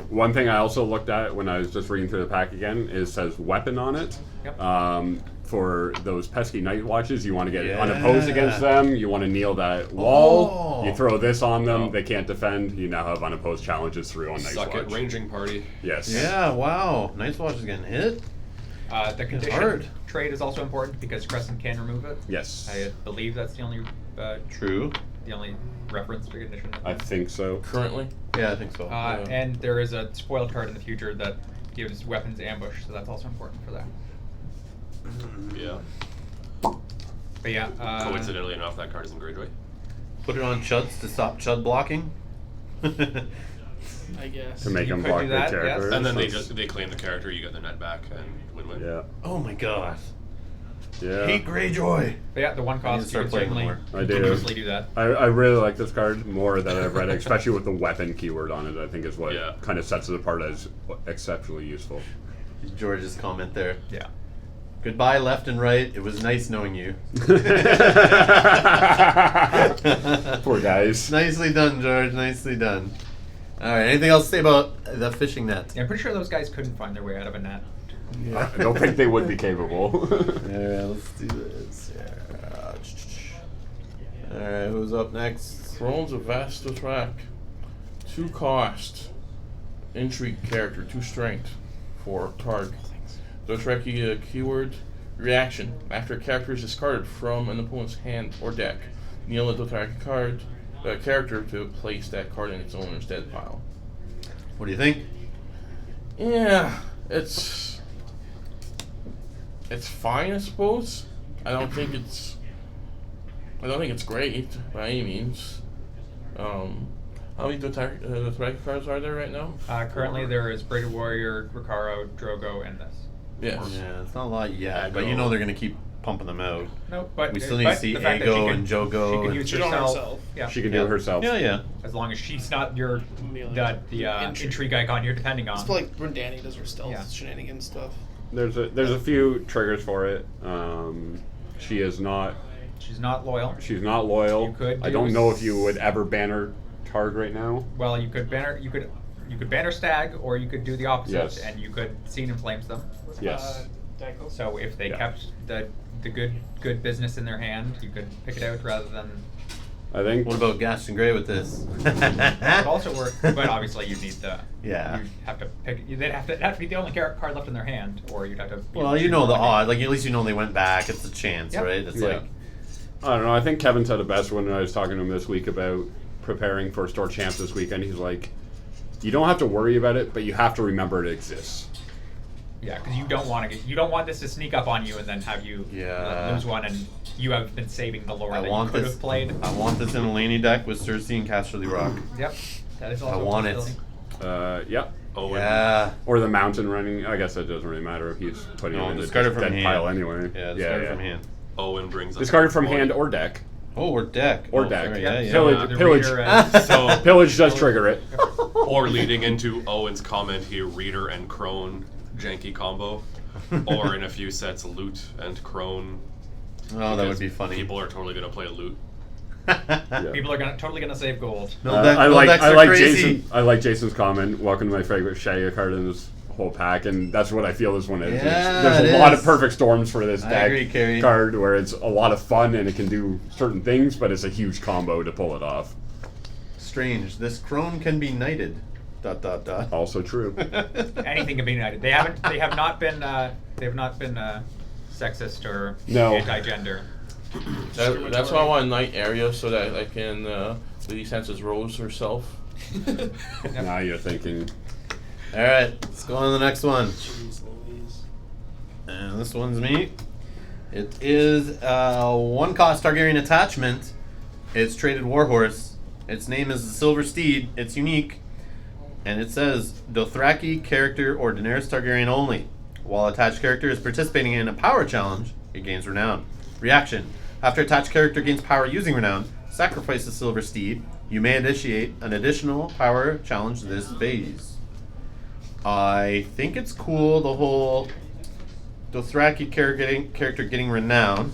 One thing I also looked at when I was just reading through the pack again is it says weapon on it. Yep. For those pesky night watches, you want to get Yeah. unopposed against them. You want to kneel that wall. Oh. You throw this on them. Oh. They can't defend. You now have unopposed challenges through on Night's Suck Watch. it, ranging party. Yes. Yeah, wow. Night's Watch is getting hit. The hard. condition trait is also important because Crescent can remove it. Yes. I believe that's the only. True. the only reference recognition. I think so. Currently, Yeah, I think so. And there is a spoiled card in the future that gives weapons ambush, so that's also important for that. Yeah. But yeah. Coincidentally enough, that card is in Greyjoy. Put it on Chuds to stop Chud blocking. I guess. To make You them could block do their that, yes. characters. And then That's- they claim the character, you get the net back, and win-win. Yeah. Oh my god. Yeah. Hate Greyjoy. But yeah, the one I need cost to start you can playing certainly more. I do. continuously do that. I really like this card more than I've read it, especially with the weapon keyword on it. I think is what Yeah. kind of sets it apart as exceptionally useful. George's comment there. Yeah. Goodbye, left and right. It was nice knowing you. Poor guys. Nicely done, George. Nicely done. All right. Anything else to say about the fishing net? Yeah, I'm pretty sure those guys couldn't find their way out of a net. I don't think they would be capable. Yeah, let's do this. All right. Who's up next? Thrones of Vast Dothrak. 2 cost. Intrigue character, 2 strength for Targ. Dothraki keyword reaction. After a character is discarded from an opponent's hand or deck, kneel a Dothraki character to place that card in its owner's dead pile. What do you think? Yeah, it's fine, I suppose. I don't think it's great by any means. How many Dothraki cards are there right now? Currently, there is Braided Warrior, Ricaro, Drogo, and this. Yes. Yeah, it's not a lot yet, but Ago. you know they're gonna keep pumping them out. No, but We still need to see the fact that Ago she and can- Jogo She can and- use She don't herself. herself. Yeah. She can do it herself. Yeah, yeah. As long as she's not your Melee. the Intrigue. intrigue icon you're depending on. It's like when Danny does her stealth Yeah. shenanigans stuff. There's a few triggers for it. She is not. She's not loyal. She's not loyal. You could I do don't know if you would ever ban her Targ right now. Well, you could banner Stag, or you could do the opposite, Yes. and you could Scene in Flames them. Yes. Dyko. So if they Yeah. kept the good business in their hand, you could pick it out rather than. I think. What about Gaston Grey with this? It also work, but obviously you'd need the. Yeah. You'd have to pick. They'd have to be the only card left in their hand, or you'd have to. Well, you know the odd. Like at least you know they went back. It's a chance, Yep. right? It's Yeah. like I don't know. I think Kevin said it best when I was talking to him this week about preparing for Store Champs this weekend. He's like, you don't have to worry about it, but you have to remember it exists. Yeah, because you don't want this to sneak up on you and then have you lose one, and you have been saving the lore I that you want could this. have played. I want this in a Laney deck with Cersei and Casterly Rock. Yep, that is also I a want it. possibility. Yeah. Oh, Yeah. Or the mountain running. I guess that doesn't really matter if he's putting No, him in the discard it from dead hand. pile anyway. Yeah, discard it from hand. Owen brings up Discard it a from point. hand or deck. Oh, or deck. Or Oh, deck. sorry, Yep, Yeah, yeah. so, Pillage- the pillage. reader and- So, Pillage does trigger it. or leading into Owen's comment here, Reader and Crone janky combo, or in a few sets, Loot and Crone. Oh, that would because be funny. People are totally gonna play Loot. Yeah. People are totally gonna save gold. No, deck, I no like decks I are like crazy. Jason. I like Jason's comment. Welcome to my favorite Shaggy card in this whole pack, and that's what I feel this one is. Yeah, There's it a lot is. of perfect storms for this I deck agree, Kerry. card where it's a lot of fun and it can do certain things, but it's a huge combo to pull it off. Strange. This crone can be knighted. ... Also true. Anything can be united. They have not been sexist or No. anti-gender. That's why I want a night area so that I can Lady Sansa's Rose herself. Now you're thinking. All right, let's go on to the next one. Jeez Louise. And this one's me. It is one cost Targaryen attachment. It's traded Warhorse. Its name is the Silver Steed. It's unique. And it says Dothraki character or Daenerys Targaryen only. While attached character is participating in a power challenge, it gains renown. Reaction. After attached character gains power using renown, sacrifice the Silver Steed. You may initiate an additional power challenge this phase. I think it's cool, the whole Dothraki character getting renown.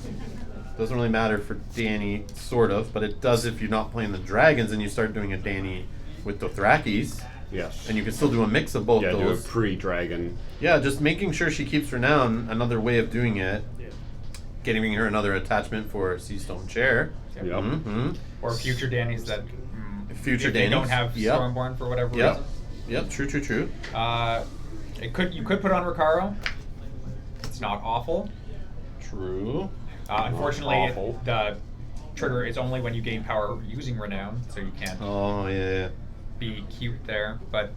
Doesn't really matter for Dany, sort of, but it does if you're not playing the dragons and you start doing a Dany with Dothrakis. Yes. And you can still do a mix of both Yeah, do a those. pre-dragon. Yeah, just making sure she keeps renown, another way of doing it. Yeah. Getting her another attachment for a Sea Stone Chair. Yep. Mm-hmm. Or future Dannys that Future if they don't Dannys. have Yep. Stormborn for whatever Yep. reason. Yep, true. You could put on Ricaro. It's not awful. True. Unfortunately, awful. trigger is only when you gain power using renown, so you can't Oh yeah. be cute there. But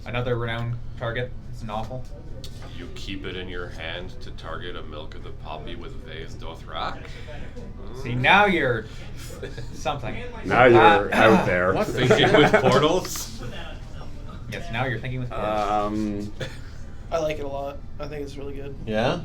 another renown target is awful. You keep it in your hand to target a Milk of the Poppy with Vase Dothrak. See, now you're something. Now you're out there. What? Thinking with portals. Yes, now you're thinking with I like it a lot. I think it's really good. Yeah.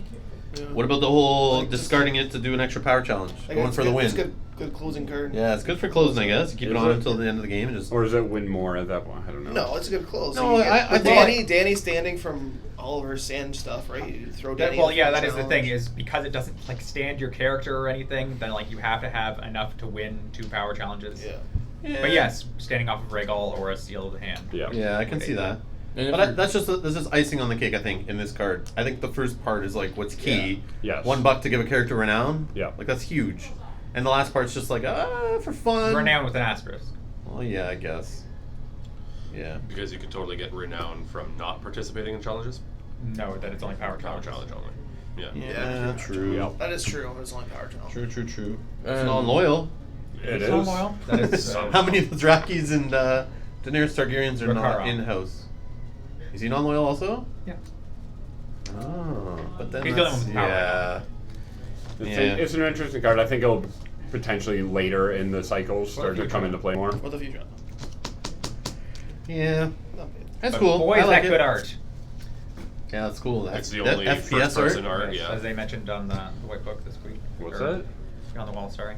Yeah. What about the whole discarding it to do an extra power challenge? Like, Going it's for the good- win. It's good closing card. Yeah, it's good for closing, I guess. You keep it Is on it? until the end of the game and just. Or does it win more at that point? I don't know. No, it's a good close. No, You get- I with think- Danny's standing from all of her sand stuff, right? You throw Danny. well, in yeah, for that a is the thing, challenge. is because it doesn't like stand your character or anything, then like you have to have enough to win 2 power challenges. Yeah. But yes, standing off of Regal or a Seal of the Hand. Yeah. Yeah, I can see that. And if But you're- that's just icing on the cake, I think, in this card. I think the first part is like what's key. Yeah. Yes. $1 to give a character renown. Yeah. Like that's huge. And the last part's just like for fun. Renown with an asterisk. Well, yeah, I guess. Yeah. Because you could totally get renown from not participating in challenges. No, that it's only power Power challenge. challenge only. Yeah. Yeah, true. Yeah. That is true. It's only power challenge. True. It's And- non-loyal. It It's is. not loyal. That is How many of the Drakis and Daenerys Targaryens are not Rakara. in-house? Is he non-loyal also? Yeah. Oh, but then He's the only that's, one with power. yeah. It's an interesting card. I think it'll potentially later in the cycles start to come into play more. What the future? Yeah. Not bad. That's But cool. boy, I is like that it. good art. Yeah, that's cool. It's the that only FPS first-person art. art. Yes, Yeah. as they mentioned on the white book this week. What's Or that? On the wall, sorry.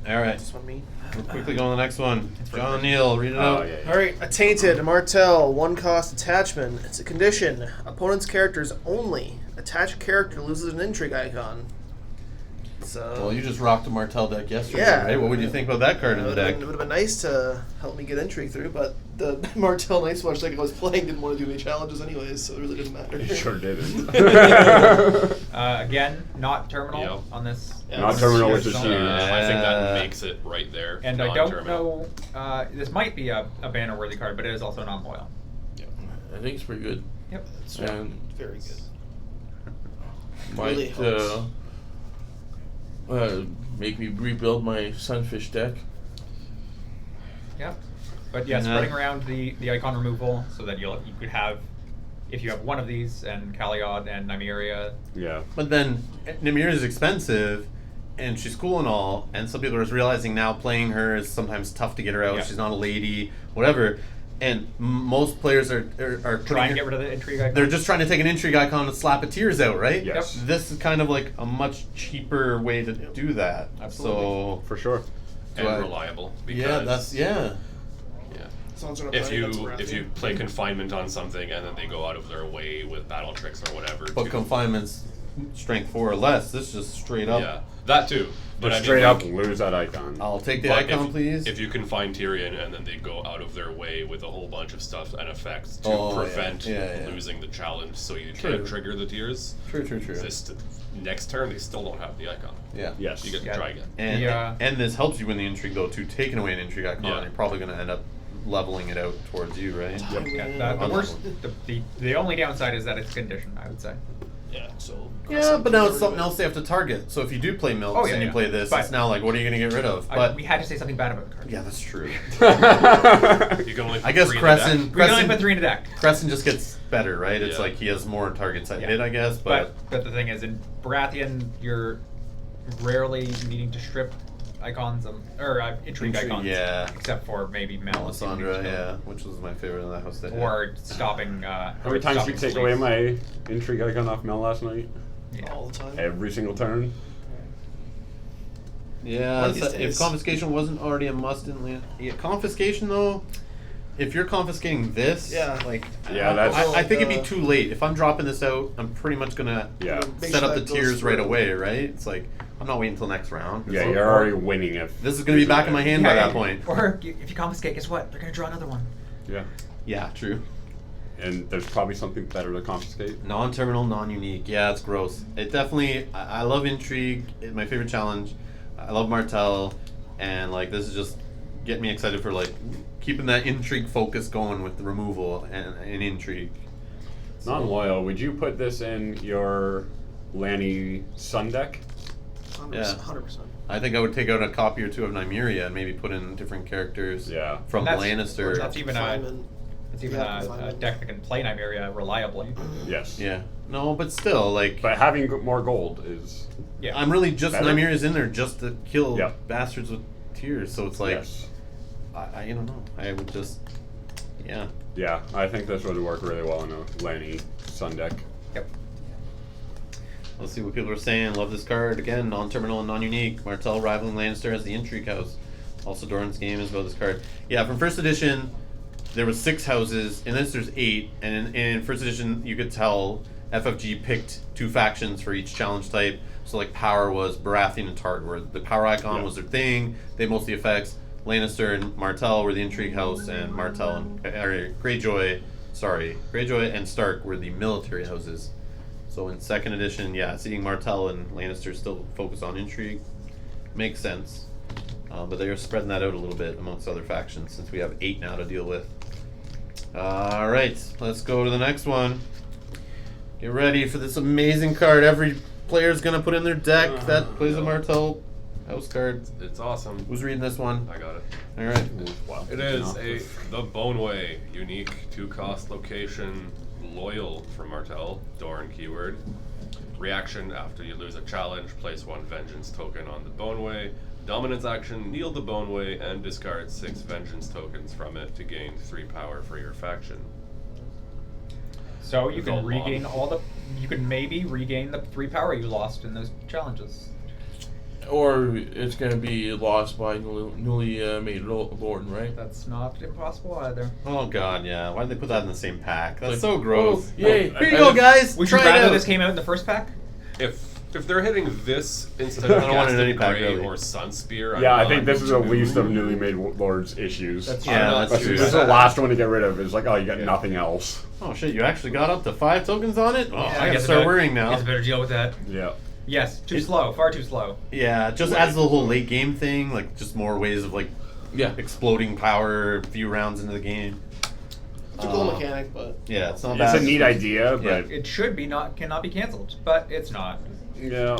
All right. This one me. We'll quickly go on the next one. John Neal, read it Oh, out. yeah. All right, a tainted Martell, 1 cost attachment. It's a condition. Opponent's characters only. Attached character loses an intrigue icon. So. Well, you just rocked a Martell deck yesterday, Yeah. right? What would you think about that card in the deck? It would have been nice to help me get intrigue through, but the Martell Nice Watch deck I was playing didn't want to do any challenges anyways, so it really didn't matter. You sure didn't. Again, not terminal Yep. on this. Yeah, Not this terminal, is which is huge. huge. I think that Yeah. makes it right there. And I don't non-terminal. know, this might be a banner-worthy card, but it is also non-loyal. I think it's pretty good. Yep. It's And very good. might Really helps. make me rebuild my Sunfish deck. Yep. But yeah, Yeah. spreading around the icon removal so that you could have, if you have one of these, and Kaliod and Nymeria. Yeah. But then Namir is expensive, and she's cool and all, and some people are realizing now playing her is sometimes tough to get her out. Yeah. She's not a lady, whatever. And most players are putting Try and her- get rid of the intrigue icon. They're just trying to take an intrigue icon and slap a tears out, right? Yes. Yep. This is kind of like a much cheaper way to do that. Absolutely. So For sure. And I- reliable. Because, yeah, that's yeah. Sounds like If a you plan against if you Baratheon. play confinement on something and then they go out of their way with battle tricks or whatever. but to- confinement's strength 4 or less. This is just straight up. Yeah, that too. But I mean, straight like, up lose that icon. I'll take the like, icon, if, please. If you confine Tyrion and then they go out of their way with a whole bunch of stuff and effects to Oh, yeah. prevent Yeah. losing the challenge, so you True. can't trigger the tears. True. This next turn they still don't have the icon. Yeah. Yes. You get to Yeah. try again. And, Yeah. and this helps you win the intrigue though too. Taking away an intrigue icon, Yeah. you're probably going to end up leveling it out towards you, right? Yeah, the On worst, level. the only downside is that it's conditioned, I would say. Yeah, so. Yeah, but now it's something else they have to target. So if you do play Milks Oh, yeah, and you yeah. play this, But- it's now like, what are you going to get rid of? But we had to say something bad about the card. yeah, that's true. You can only put I guess 3 in the deck. Crescent, We can only Crescent, put 3 in a deck. Crescent just gets better, right? It's Yeah. like he has more targets at Yeah. hit, I guess. But the thing is, in Baratheon, you're rarely needing to strip icons or intrigue Intrigue, icons, yeah. except for maybe Mel. if you need Melisandre, to. yeah, which was my favorite in that house. That hit. Or stopping. How many times did you take away my intrigue icon off Mel last night? Yeah. All the time. Every single turn. Yeah, One of these if days. confiscation wasn't already a must in confiscation though, if you're confiscating this, Yeah. like Yeah, that's- I think it'd be too late. If I'm dropping this out, I'm pretty much gonna Yeah. Make set sure up the that goes tiers right through. away, right? It's like I'm not waiting until next round. Yeah, So- you're already winning if This is gonna be back in my hand by that point. Or if you confiscate, guess what? They're gonna draw another one. Yeah. Yeah, true. And there's probably something better to confiscate. Non-terminal, non-unique. Yeah, it's gross. It definitely. I love intrigue. It's my favorite challenge. I love Martell, and like this is just getting me excited for like keeping that intrigue focus going with the removal and intrigue. Non-loyal, would you put this in your Lanny Sun deck? 100%. Yeah. 100%. I think I would take out a copy or two of Nymeria and maybe put in different characters Yeah. from And Lannister. That's even Confinement. it's even Yeah, a confinement. deck that can play Nymeria reliably. Yes. Yeah. No, but still, like, But having more gold is. Yeah. I'm really just Better? Nymeria's in there just to kill Yep. bastards with tears. So it's like, Yes. I don't know. I would just, yeah. Yeah, I think this would work really well in a Lanny Sun deck. Yep. Let's see what people are saying. Love this card. Again, non-terminal and non-unique. Martell rivaling Lannister as the Intrigue House. Also, Doran's game is about this card. Yeah, from first edition, there was 6 houses. In this, there's 8. And in first edition, you could tell FFG picked 2 factions for each challenge type. So, like, Power was Baratheon and Targ, where the Power icon Yeah. was their thing. They had most of the effects. Lannister and Martell were the Intrigue House, and Martell and Greyjoy and Stark were the military houses. So in second edition, yeah, seeing Martell and Lannister still focus on intrigue makes sense. But they are spreading that out a little bit amongst other factions since we have 8 now to deal with. Alright, let's go to the next one. Get ready for this amazing card every player's going to put in their deck that plays a Martell house card. It's awesome. Who's reading this one? I got it. Alright. Wow. It is the Boneway, unique 2-cost location, loyal from Martell, Doran keyword. Reaction: after you lose a challenge, place 1 vengeance token on the Boneway. Dominance action: kneel the Boneway and discard 6 vengeance tokens from it to gain 3 power for your faction. So you It's can all regain long. all the. You can maybe regain the 3 power you lost in those challenges. Or it's going to be lost by newly made Lord, right? That's not impossible either. Oh god, yeah. Why did they put that in the same pack? That's Like, so gross. oh, yay. Here you go, guys! Would you Try it rather out. this came out in the first pack? If they're hitting this instead I of don't want it in any Gaston pack, Grey really. or Sunspear, Yeah, I'm I think not this is the going to least of move. newly made Lord's issues. That's Yeah, I'm not that's too This is true. the last one to get rid of. It's like, oh, you got Yeah. nothing else. Oh shit, you actually got up to 5 tokens on it? Oh, I gotta guess start better- worrying I guess I now. better deal with that. Yeah. Yes, too It- slow, far too slow. Yeah, just adds the whole late game thing, like just more ways of like Yeah. exploding power a few rounds into the game. It's a cool mechanic, but Yeah, it's not It's bad. a neat idea, but It should be cannot be canceled, but it's not. yeah.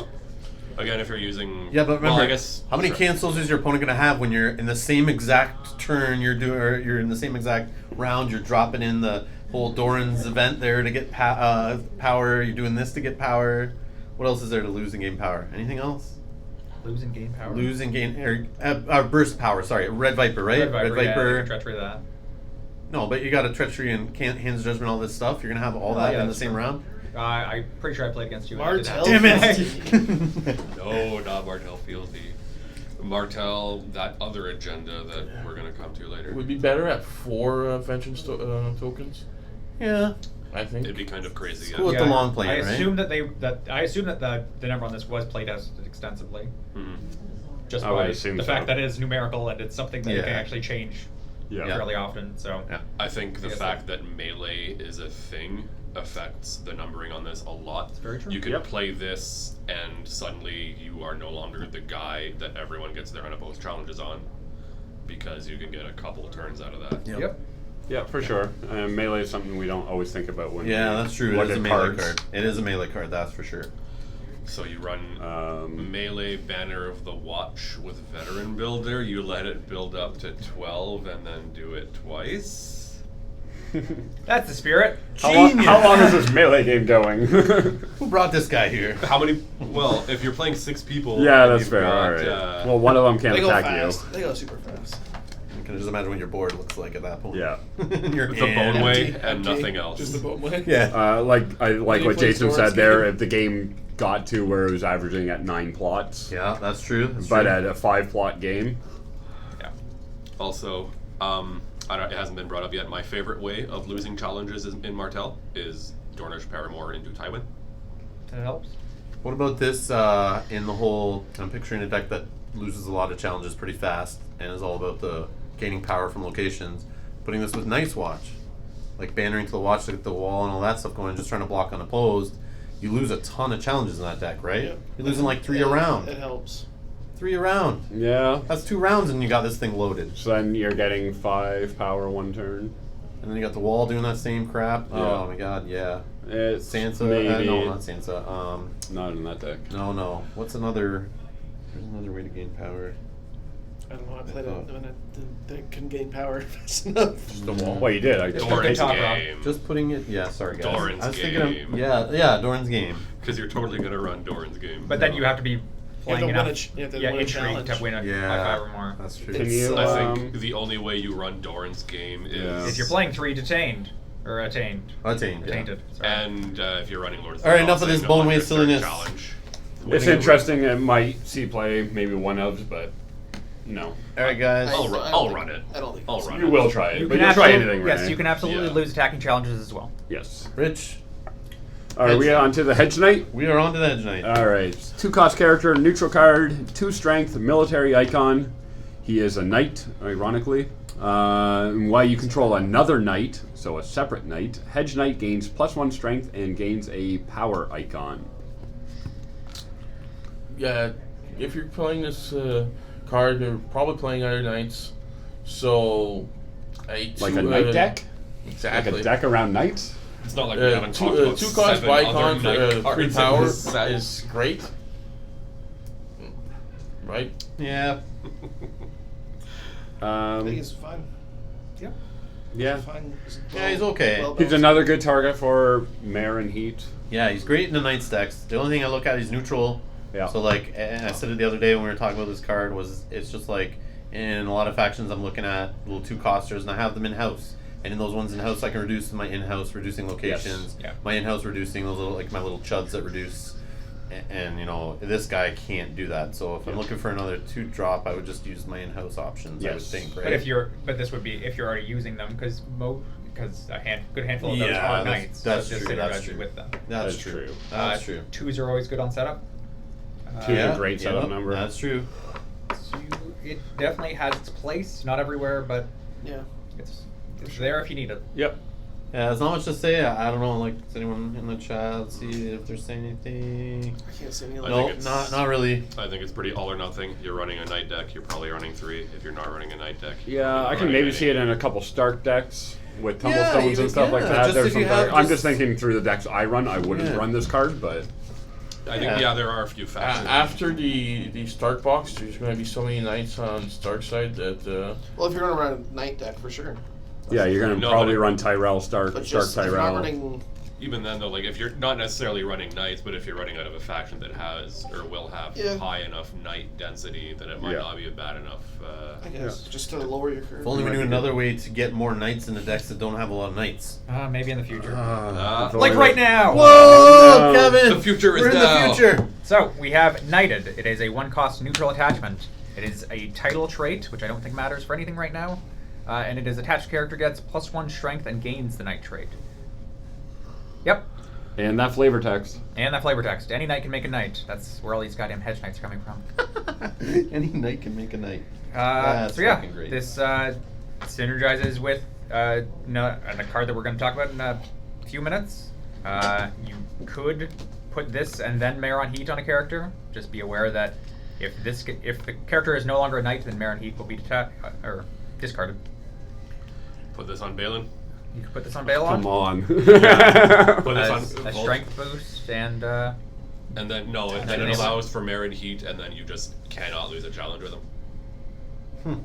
Again, if you're using... Yeah, but remember, well, I guess, how many cancels is your opponent gonna have when you're in the same exact turn you're doing, or you're in the same exact round? You're dropping in the whole Doran's event there to get power. You're doing this to get power. What else is there to lose and gain power? Anything else? Losing game power. Lose and gain or burst power. Sorry, Red Viper, right? Red Viper, yeah, treachery of that. No, but you got a treachery and hands judgment, all this stuff. You're gonna have all that yeah, in the that's same true. round. I'm pretty sure I played against you. and it didn't Martell. happen. Damn it! No, not Martell Fieldy. Martell, that other agenda that we're going to come to later. Would be better at 4 vengeance tokens, Yeah. I think. It'd be kind of crazy. Cool with the long play, I right? assume that the number on this was played tested extensively. Mhm. Just I would by assume the so. fact that it is numerical and it's something that you can Yeah. actually change Yeah. fairly often. So Yeah. I think the Yes, fact that melee is a thing affects the numbering on this a lot. It's very true. You can Yep. play this and suddenly you are no longer the guy that everyone gets their unopposed challenges on because you can get a couple turns out of that. Yep. Yeah, for sure. Melee is something we don't always think about when Yeah, we that's true. look It is at a melee cards. card. It is a melee card, that's for sure. So you run Um, melee Banner of the Watch with Veteran Builder. You let it build up to 12 and then do it twice. That's the spirit. how long is this melee game going? Who brought this guy here? How many? Well, if you're playing 6 people, Yeah, and that's you've fair. got, All right. uh, Well, one of them can't they go attack fast. They go super fast. You can just imagine what your board looks like at that point. Yeah. Your the hand. Boneway Empty, and nothing else. Just the bone way. Yeah. you. Like I like you what play Jason Doran's said there. game? If the game got to where it was averaging at 9 plots, Yeah, that's true. That's but true. at a 5-plot game, Yeah. Also, it hasn't been brought up yet. My favorite way of losing challenges in Martell is Dornish Paramore into Tywin. That helps. What about this in the whole... I'm picturing a deck that loses a lot of challenges pretty fast and is all about the gaining power from locations. Putting this with Night's Watch. Like bannering to the watch to get the wall and all that stuff going, just trying to block unopposed. You lose a ton of challenges in that deck, right? Yeah. You're losing like 3 a round. It helps. 3 a round. yeah. That's 2 rounds and you got this thing loaded. So then you're getting 5 power 1 turn. And then you got the wall doing that same crap. Yeah. Oh my god, yeah. It's Sansa. maybe No, not Sansa. not in that deck. No. What's another There's another way to gain power. I don't know. I played thought- it when I couldn't gain power fast enough. Just the wall. Well, you did. I Just told good you. talk, Rob. game. Just putting it. Yeah, sorry guys. Doran's I was thinking game. of, yeah, Doran's game. Because you're totally gonna run Doran's game. But then you have to be You playing have to enough win you have to win a intrigue challenge. to win a Yeah. high five or more. That's true. Can you? I think the only way you run Doran's game is Yeah. If you're playing 3 detained or attained, Attained. Yeah. tainted. Sorry. and if you're running Lord of the All right, enough of Rings, this no bone longer waste third silliness. Challenge. It's Winning interesting. It might see play maybe one of, but no. All right, guys. I'll I don't I'll think- run it. I don't think I'll so. run You it. will try it, You but can you'll try absolutely, anything, yes, right? you can absolutely Yeah. lose attacking challenges as well. Yes. Rich, Are we on to the Hedge Knight? we are on to the Hedge Knight. All right. 2-cost character, neutral card, 2 strength, military icon. He is a knight, ironically. And while you control another knight, so a separate knight, Hedge Knight gains +1 strength and gains a power icon. Yeah, if you're playing this card, you're probably playing other knights. So, Like a knight deck? Exactly. Like a deck around knights? It's not like we haven't talked two about cost 7 Vicon other knight for cards 3 in power this set. is great. Right? Yeah. I think he's fine. Yeah. Fine. Yeah, he's okay. He's another good target for Mare and Heat. Yeah, he's great in the Knight stacks. The only thing I look at is neutral. Yeah. So like, and I said it the other day when we were talking about this card, was it's just like in a lot of factions I'm looking at little 2-costers and I have them in house. And in those ones in house, I can reduce my in-house reducing locations. Yeah. My in-house reducing those little my little chuds that reduce. And you know this guy can't do that. So if I'm looking for another 2-drop, I would just use my in-house options. I would Yes. think, right? But this would be if you're already using them because a good handful of those Yeah, are that's- knights. that's so just true, that's synergize true. with them. That's That's true. true. That's true. 2s are always good on setup. Two is a great setup yep, number. That's true. It definitely has its place. Not everywhere, but Yeah. it's there if you need it. Yep. Yeah, there's not much to say. I don't know. Like, does anyone in the chat let's see if they're saying anything? I can't see any I like think No, it's- not really. I think it's pretty all or nothing. You're running a knight deck, you're probably running 3. If you're not running a knight deck, you're Yeah, probably I can running maybe any. see it in a couple Stark decks with Yeah, tumblestones even- and stuff like yeah, that. just There's if you some have I'm just- just thinking through the decks I run, I wouldn't Yeah. run this card, but I think there are a few factions. After the Stark box, there's going to be so many knights on Stark side that Well, if you're running around a night deck for sure. yeah, you're gonna No, probably but- run Tyrell, Stark But Stark just if you're not Tyrell. running, Even then, though, like if you're not necessarily running knights, but if you're running out of a faction that has or will have Yeah. high enough knight density, then it might Yeah. not be a bad enough. I guess, just to lower your curve. If only we knew another way to get more knights in the decks that don't have a lot of knights. Maybe in the future. Ah. Like right now. Whoa, no. Kevin! The future is We're now. in the future. So we have Knighted. It is a 1-cost neutral attachment. It is a title trait, which I don't think matters for anything right now. And it is attached character gets +1 strength and gains the knight trait. Yep. And that flavor text. And that flavor text. Any knight can make a knight. That's where all these goddamn hedge knights are coming from. Any knight can make a knight. So yeah, fucking great. this synergizes with a card that we're going to talk about in a few minutes. You could put this and then Mare on Heat on a character. Just be aware that if the character is no longer a knight, then Mare on Heat will be or discarded. Put this on Balin. You could put this on Balon. Come on. Put this As on a Volt. strength boost and And then no, and then it allows for merit heat, and then you just cannot lose a challenge with them.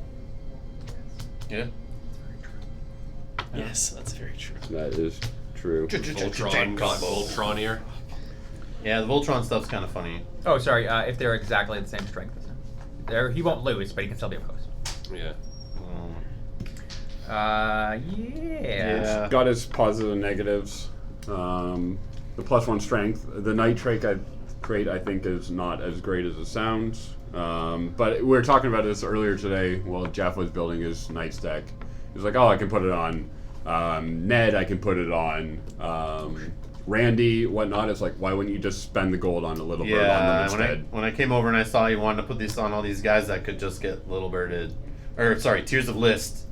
Yeah. Yes, that's very true. That is true. Voltron got Voltron here. Yeah, the Voltron stuff's kind of funny. oh sorry, if they're exactly the same strength as him. He won't lose, but he can still be opposed. Yeah. Yeah. Got his positives and negatives. The +1 strength. The knight trait I think is not as great as it sounds. But we were talking about this earlier today while Jeff was building his knight's deck. He was like, oh, I can put it on Ned, I can put it on Randy, whatnot. It's like, why wouldn't you just spend the gold on a little bird on them Yeah, instead? when I came over and I saw you wanted to put this on all these guys that could just get little birded, or sorry, Tears of List,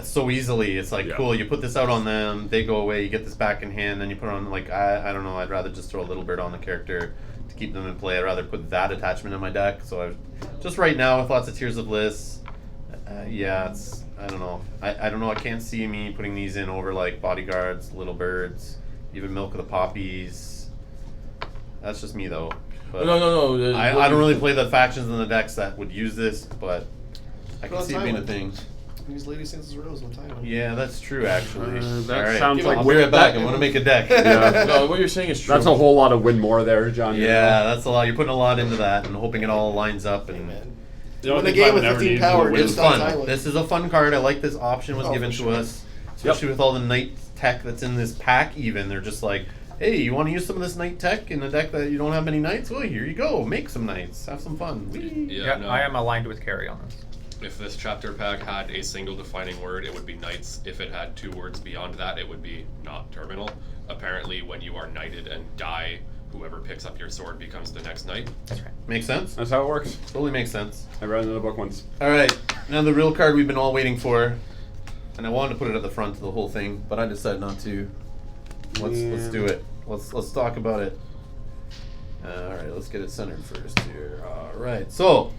so easily. It's like, Yeah. cool, you put this out on them, they go away, you get this back in hand, then you put it on, like, I don't know, I'd rather just throw a little bird on the character to keep them in play. I'd rather put that attachment in my deck. So just right now with lots of Tears of List, yeah, it's, I don't know. I don't know, I can't see me putting these in over like Bodyguards, Little Birds, even Milk of the Poppies. That's just me though. But No. I don't really play the factions in the decks that would use this, but I can Well, see it being a Tywin. thing. Use Lady Sansa's Rose on time. Yeah, that's true, actually. that All right. sounds like I'll bring it back. I want to make a deck. Yeah. No, what you're saying is true. That's a whole lot of win more there, John. Yeah, that's a lot. You're putting a lot into that and hoping it all lines up. And Man. You know, When the I think game Tywin with never 15 needs power to win. it's just on fun. Tywin. This is a fun card. I like this option was Oh, given for to sure. us, especially with all the knight tech that's in this pack. Even they're just like, hey, you want to use some of this knight tech in a deck that you don't have many knights? Well, here you go. Make some knights. Have some fun. Whee! Yeah, Yeah, no. I am aligned with Carrie on this. If this chapter pack had a single defining word, it would be knights. If it had 2 words beyond that, it would be not terminal. Apparently, when you are knighted and die, whoever picks up your sword becomes the next knight. That's right. Makes sense. That's how it works. Totally makes sense. I read it in the book once. All right, now the real card we've been all waiting for, and I wanted to put it at the front of the whole thing, but I decided not to. Let's do it. Let's talk about it. All right, let's get it centered first here. All right, so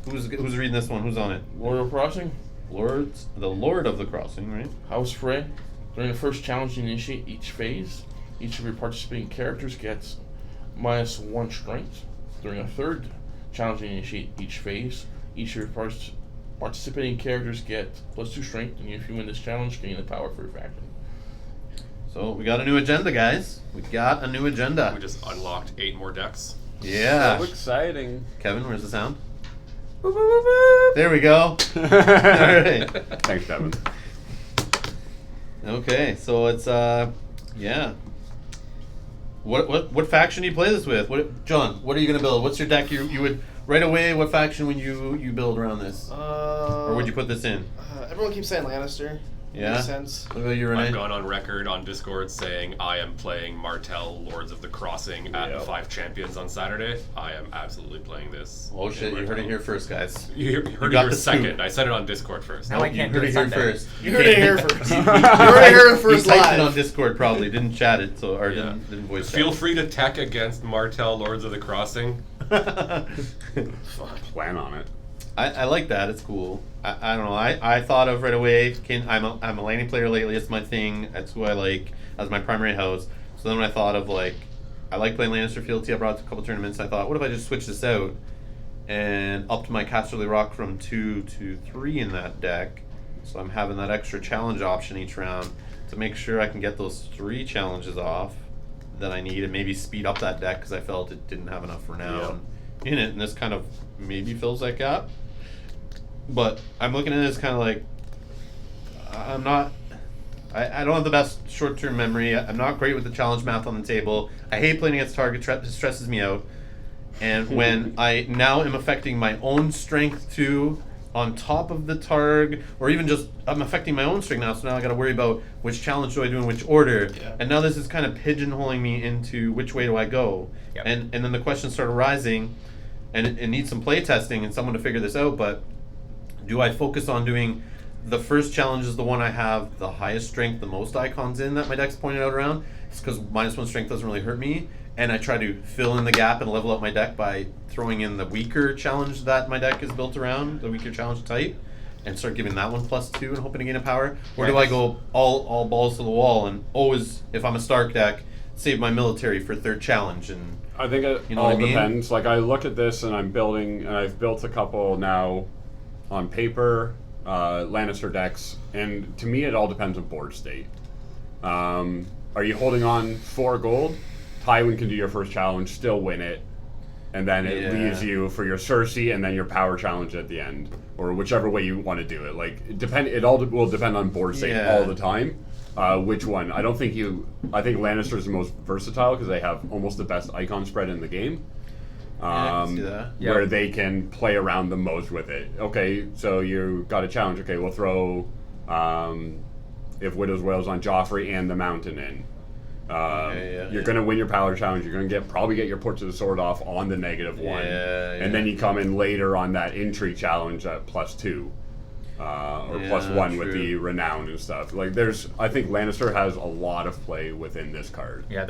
who's reading this one? Who's on it? Lord of Crossing, The Lord of the Crossing, right? House Frey. During the first challenge you initiate each phase, each of your participating characters gets -1 strength. During a third challenge you initiate each phase, each of your participating characters get +2 strength, and if you win this challenge, gain the power for your faction. So we got a new agenda, guys. We got a new agenda. We just unlocked 8 more decks. Yeah. So exciting. Kevin, where's the sound? There we go. All right. Thanks, Devin. Okay, so it's yeah. What faction do you play this with? John, what are you gonna build? What's your deck? You would right away. What faction would you build around this, or would you put this in? Everyone keeps saying Lannister. Yeah. Makes sense. What about you, Renee? I've gone on record on Discord saying I am playing Martell Lords of the Crossing at Yep. 5 Champions on Saturday. I am absolutely playing this. Oh shit! You heard it here first, guys. You heard got it here the scoop. second. I said it on Discord first. Now I You can't heard do it it here Sunday. first. You heard it here first. You You heard it here first typed it on live. Discord, probably didn't chat it, so or Yeah. didn't voice. Feel free to tech against Martell Lords of the Crossing. Plan on it. I like that. It's cool. I don't know. I thought of right away. I'm a landing player lately. It's my thing. That's who I like as my primary house. So then when I thought of like, I like playing Lannister Fealty. I brought it to a couple tournaments. I thought, what if I just switch this out and upped my Casterly Rock from 2 to 3 in that deck. So I'm having that extra challenge option each round to make sure I can get those 3 challenges off that I need and maybe speed up that deck because I felt it didn't have enough renown in it, and this kind of maybe fills that gap. But I'm looking at it as kind of like I don't have the best short-term memory. I'm not great with the challenge math on the table. I hate playing against target. It stresses me out. And when I now am affecting my own strength too, on top of the targ, or even just I'm affecting my own strength now, so now I got to worry about which challenge do I do in which order. Yeah. And now this is kind of pigeonholing me into which way do I go. Yep. And then the questions start arising, and it needs some play testing and someone to figure this out. But do I focus on doing the first challenge is the one I have the highest strength, the most icons in that my deck's pointed out around? It's because -1 strength doesn't really hurt me, and I try to fill in the gap and level up my deck by throwing in the weaker challenge that my deck is built around, the weaker challenge type, and start giving that one +2 and hoping to gain a power? Or do I go all balls to the wall and always, if I'm a Stark deck, save my military for third challenge? And I think it You know all what I mean? depends. Like I look at this and I'm building, and I've built a couple now on paper, Lannister decks, and to me it all depends on board state. Are you holding on 4 gold? Tywin can do your first challenge, still win it, and then it Yeah. leaves you for your Cersei and then your power challenge at the end, or whichever way you want to do it. Like it all will depend on board state Yeah. all the time. Which one? I think Lannister is the most versatile because they have almost the best icon spread in the game. I can see that. Where Yep. they can play around the most with it. Okay, so you got a challenge. Okay, we'll throw if Widow's Wail's on Joffrey and the Mountain in. You're gonna win your power challenge. You're gonna probably get your Ports of the Sword off on the -1, and then you come in later on that intrigue challenge at +2. Or Yeah, +1 with true. the renown and stuff. Like I think Lannister has a lot of play within this card. Yeah,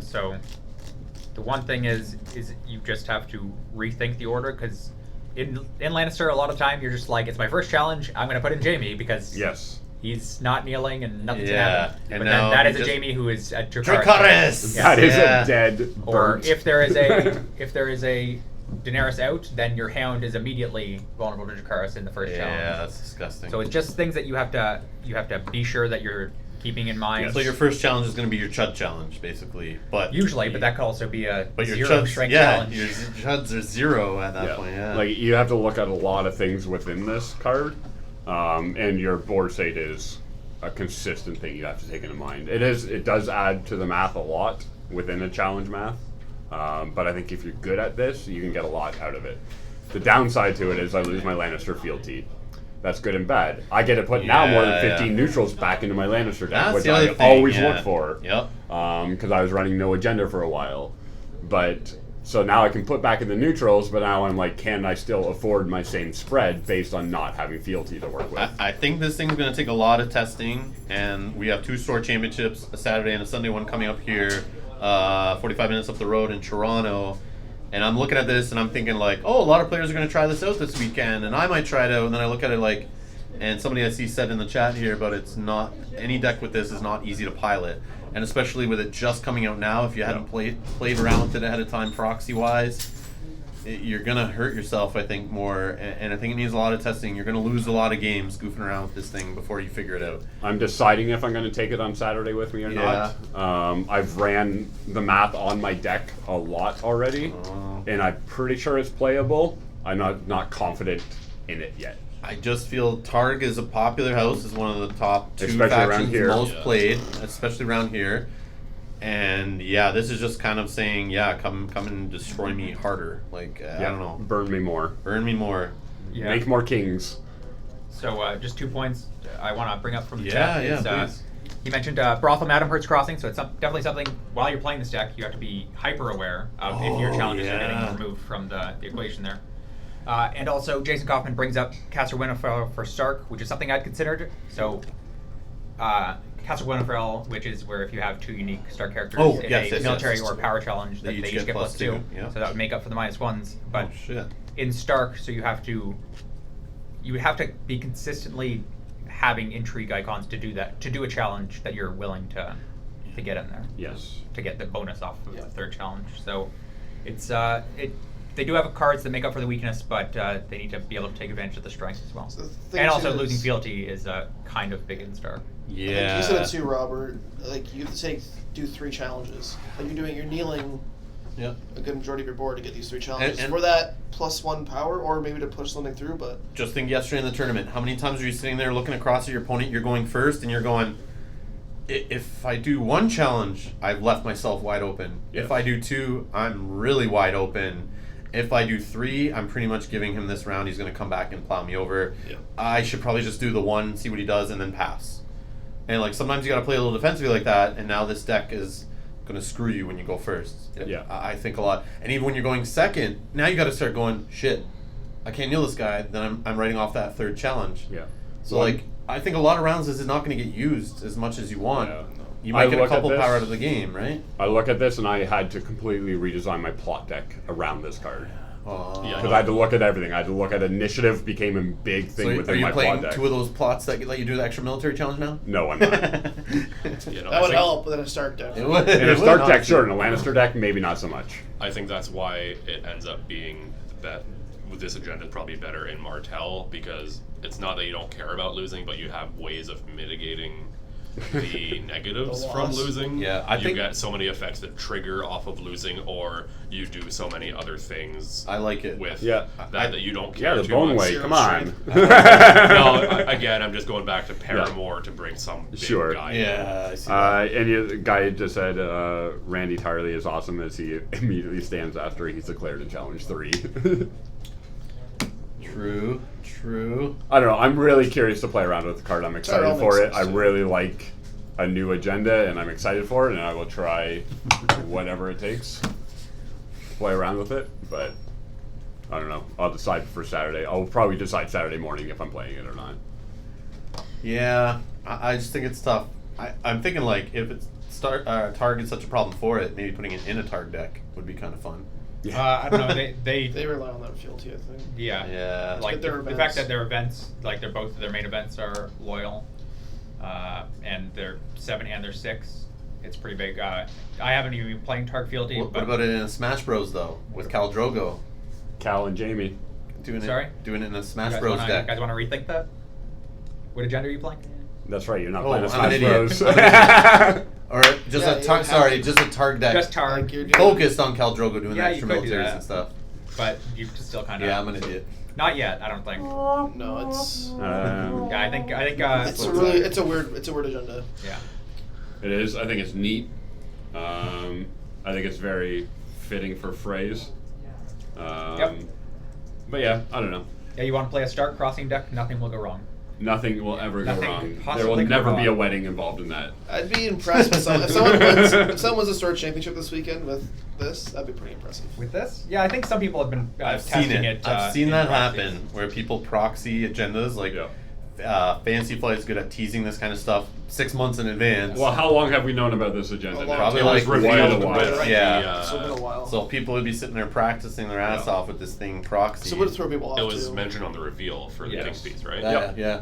so the one thing is you just have to rethink the order, because in Lannister a lot of time you're just like, it's my first challenge, I'm gonna put in Jaime because Yes. he's not kneeling and nothing's Yeah, gonna happen. and But now then that he is a just- Jamie who is at Dracarys. Dracarys! Yeah. That is Yeah. a dead Or burnt. if there is a Daenerys out, then your Hound is immediately vulnerable to Dracarys in the first Yeah, challenge. that's disgusting. So it's just things that you have to be sure that you're keeping in mind. So your first challenge is going to be your Chud challenge, basically. But Usually, but that could also be a but your zero Chuds, strength yeah, challenge. your Chuds are 0 at that point. Yeah, Like you have to look at a lot of things within this card, and your board state is a consistent thing you have to take into mind. It does add to the math a lot within a challenge math, but I think if you're good at this, you can get a lot out of it. The downside to it is I lose my Lannister fealty. That's good and bad. I get to put now more than 15 neutrals back into my Lannister deck, That's which the I other thing, always yeah. look for. Yep. Because I was running no agenda for a while, but so now I can put back in the neutrals. But now I'm like, can I still afford my same spread based on not having fealty to work with? I think this thing's going to take a lot of testing, and we have 2 store championships, a Saturday and a Sunday one coming up here, 45 minutes up the road in Toronto. And I'm looking at this and I'm thinking like, oh, a lot of players are going to try this out this weekend, and I might try it out. And then I look at it like, and somebody I see said in the chat here, but it's not, any deck with this is not easy to pilot. And especially with it just coming out now, if you hadn't played around with it ahead of time proxy-wise, you're going to hurt yourself, I think, more. And I think it needs a lot of testing. You're going to lose a lot of games goofing around with this thing before you figure it out. I'm deciding if I'm going to take it on Saturday with me or not. I've ran the math on my deck a lot already, and I'm pretty sure it's playable. I'm not confident in it yet. I just feel Targ is a popular house, is one of the top 2 Especially around factions here. most Yeah. played, especially around here. And yeah, this is just kind of saying, yeah, come and destroy me harder. Like, I don't know, Burn me more. burn me more. Yeah. Make more kings. So just 2 points I want to bring up from the Yeah, chat. yeah, is, please. He mentioned Brothel Madam Hurts Crossing, so it's definitely something, while you're playing this deck, you have to be hyper aware of if your Oh, challenges are yeah. getting removed from the equation there. And also, Jason Kaufman brings up Castle Winterfell for Stark, which is something I'd considered. So, Castle Winterfell, which is where if you have 2 unique Stark characters Oh, in yes, a yes, military yes. or power challenge, They that they each each get get +2. +2, yeah. So that would make up for the -1s. But Oh, shit. in Stark, so you would have to be consistently having intrigue icons to do that, to do a challenge that you're willing to get in there. Yes. To get the bonus off of the 3rd challenge. So it's they do have cards that make up for the weakness, but they need to be able to take advantage of the strength as well. So the thing And also too losing is- fealty is kind of big in Stark. Yeah. Like you said it too, Robert. Like you have to do 3 challenges. Like you're kneeling Yeah. a good majority of your board to get these 3 challenges And- for that +1 power, or maybe to push something through. But Just think yesterday in the tournament, how many times are you sitting there looking across at your opponent, you're going first, and you're going, if I do 1 challenge, I've left myself wide open. Yes. If I do 2, I'm really wide open. If I do 3, I'm pretty much giving him this round. He's going to come back and plow me over. Yeah. I should probably just do the 1, see what he does, and then pass. And like sometimes you got to play a little defensively like that. And now this deck is going to screw you when you go first. Yeah. I think a lot. And even when you're going second, now you got to start going, shit, I can't kneel this guy. Then I'm writing off that 3rd challenge. Yeah. So like I think a lot of rounds this is not going to get used as much as you want. Yeah. You might I get a look at couple this- power out of the game, right? I look at this and I had to completely redesign my plot deck around this card. Yeah. Because I had to look at everything. I had to look at initiative became a big thing So are within you my playing plot deck. 2 of those plots that let you do the extra military challenge now? No, I'm not. You know, that would help with a Stark deck. It would. In It a would Stark not deck, be. sure. In a Lannister deck, maybe not so much. I think that's why it ends up being that with this agenda is probably better in Martell, because it's not that you don't care about losing, but you have ways of mitigating the negatives The from loss. losing. Yeah, I you think- get so many effects that trigger off of losing, or you do so many other things I like it. with Yeah. that you don't Yeah, care the too bone much. weight. Zero Come on. Again, I'm just going back to Paramore to bring some big Sure. guy in. Yeah, I see that. And the guy just said Randy Tarley is awesome as he immediately stands after he's declared a challenge 3. True. I don't know. I'm really curious to play around with the card. I'm excited Tyrell for makes it. I sense, too. really like a new agenda, and I'm excited for it. And I will try whatever it takes to play around with it. But I don't know. I'll decide for Saturday. I'll probably decide Saturday morning if I'm playing it or not. Yeah, I just think it's tough. I'm thinking like if it's Target's such a problem for it, maybe putting it in a Targ deck would be kind of fun. I don't know. They They rely on that fealty, I think. yeah. Yeah. Like But their the fact events- that their events, like their main events are loyal. and they're 7 and they're 6. It's pretty big. I haven't even been playing Targ Fealty. What about it in a Smash Bros though, with Khal Drogo? Cal and Jamie. Doing Sorry? Doing it in a Smash You Bros deck. guys want to rethink that? What agenda are you playing? That's right. You're not Oh, playing a I'm Smash an idiot. Bros. I'm an Or just Yeah, a you Targ. have Sorry, to- just a Targ deck. Just Targ. Like, you're doing- Focused on Khal Drogo doing Yeah, the you extra could do militaries that. and stuff. But you still kind of. Yeah, I'm an idiot. Not yet, I don't think. No, it's Yeah, I think. it's a really it's a weird agenda. Yeah. It is. I think it's neat. I think it's very fitting for phrase. Yep. But yeah, I don't know. Yeah, you want to play a Stark Crossing deck? Nothing will go wrong. Nothing will ever go Nothing wrong. could There possibly will go never be a wrong. wedding involved in that. I'd be impressed if someone wins a Store Championship this weekend with this. That'd be pretty impressive. With this? Yeah, I think some people have been I've testing seen it. I've seen in that proxies. happen where people proxy agendas like. Yeah. Fantasy Flight is good at teasing this kind of stuff 6 months in advance. Well, how long have we known about this agenda? A now? long Probably It was like revealed a quite a while. bit. Yeah. It's been a while. So people would be sitting there practicing their ass Yeah. off with this thing proxy. So it would throw people off It was too. mentioned on the reveal for the Yes. King's Piece, right? Yeah, Yep. yeah.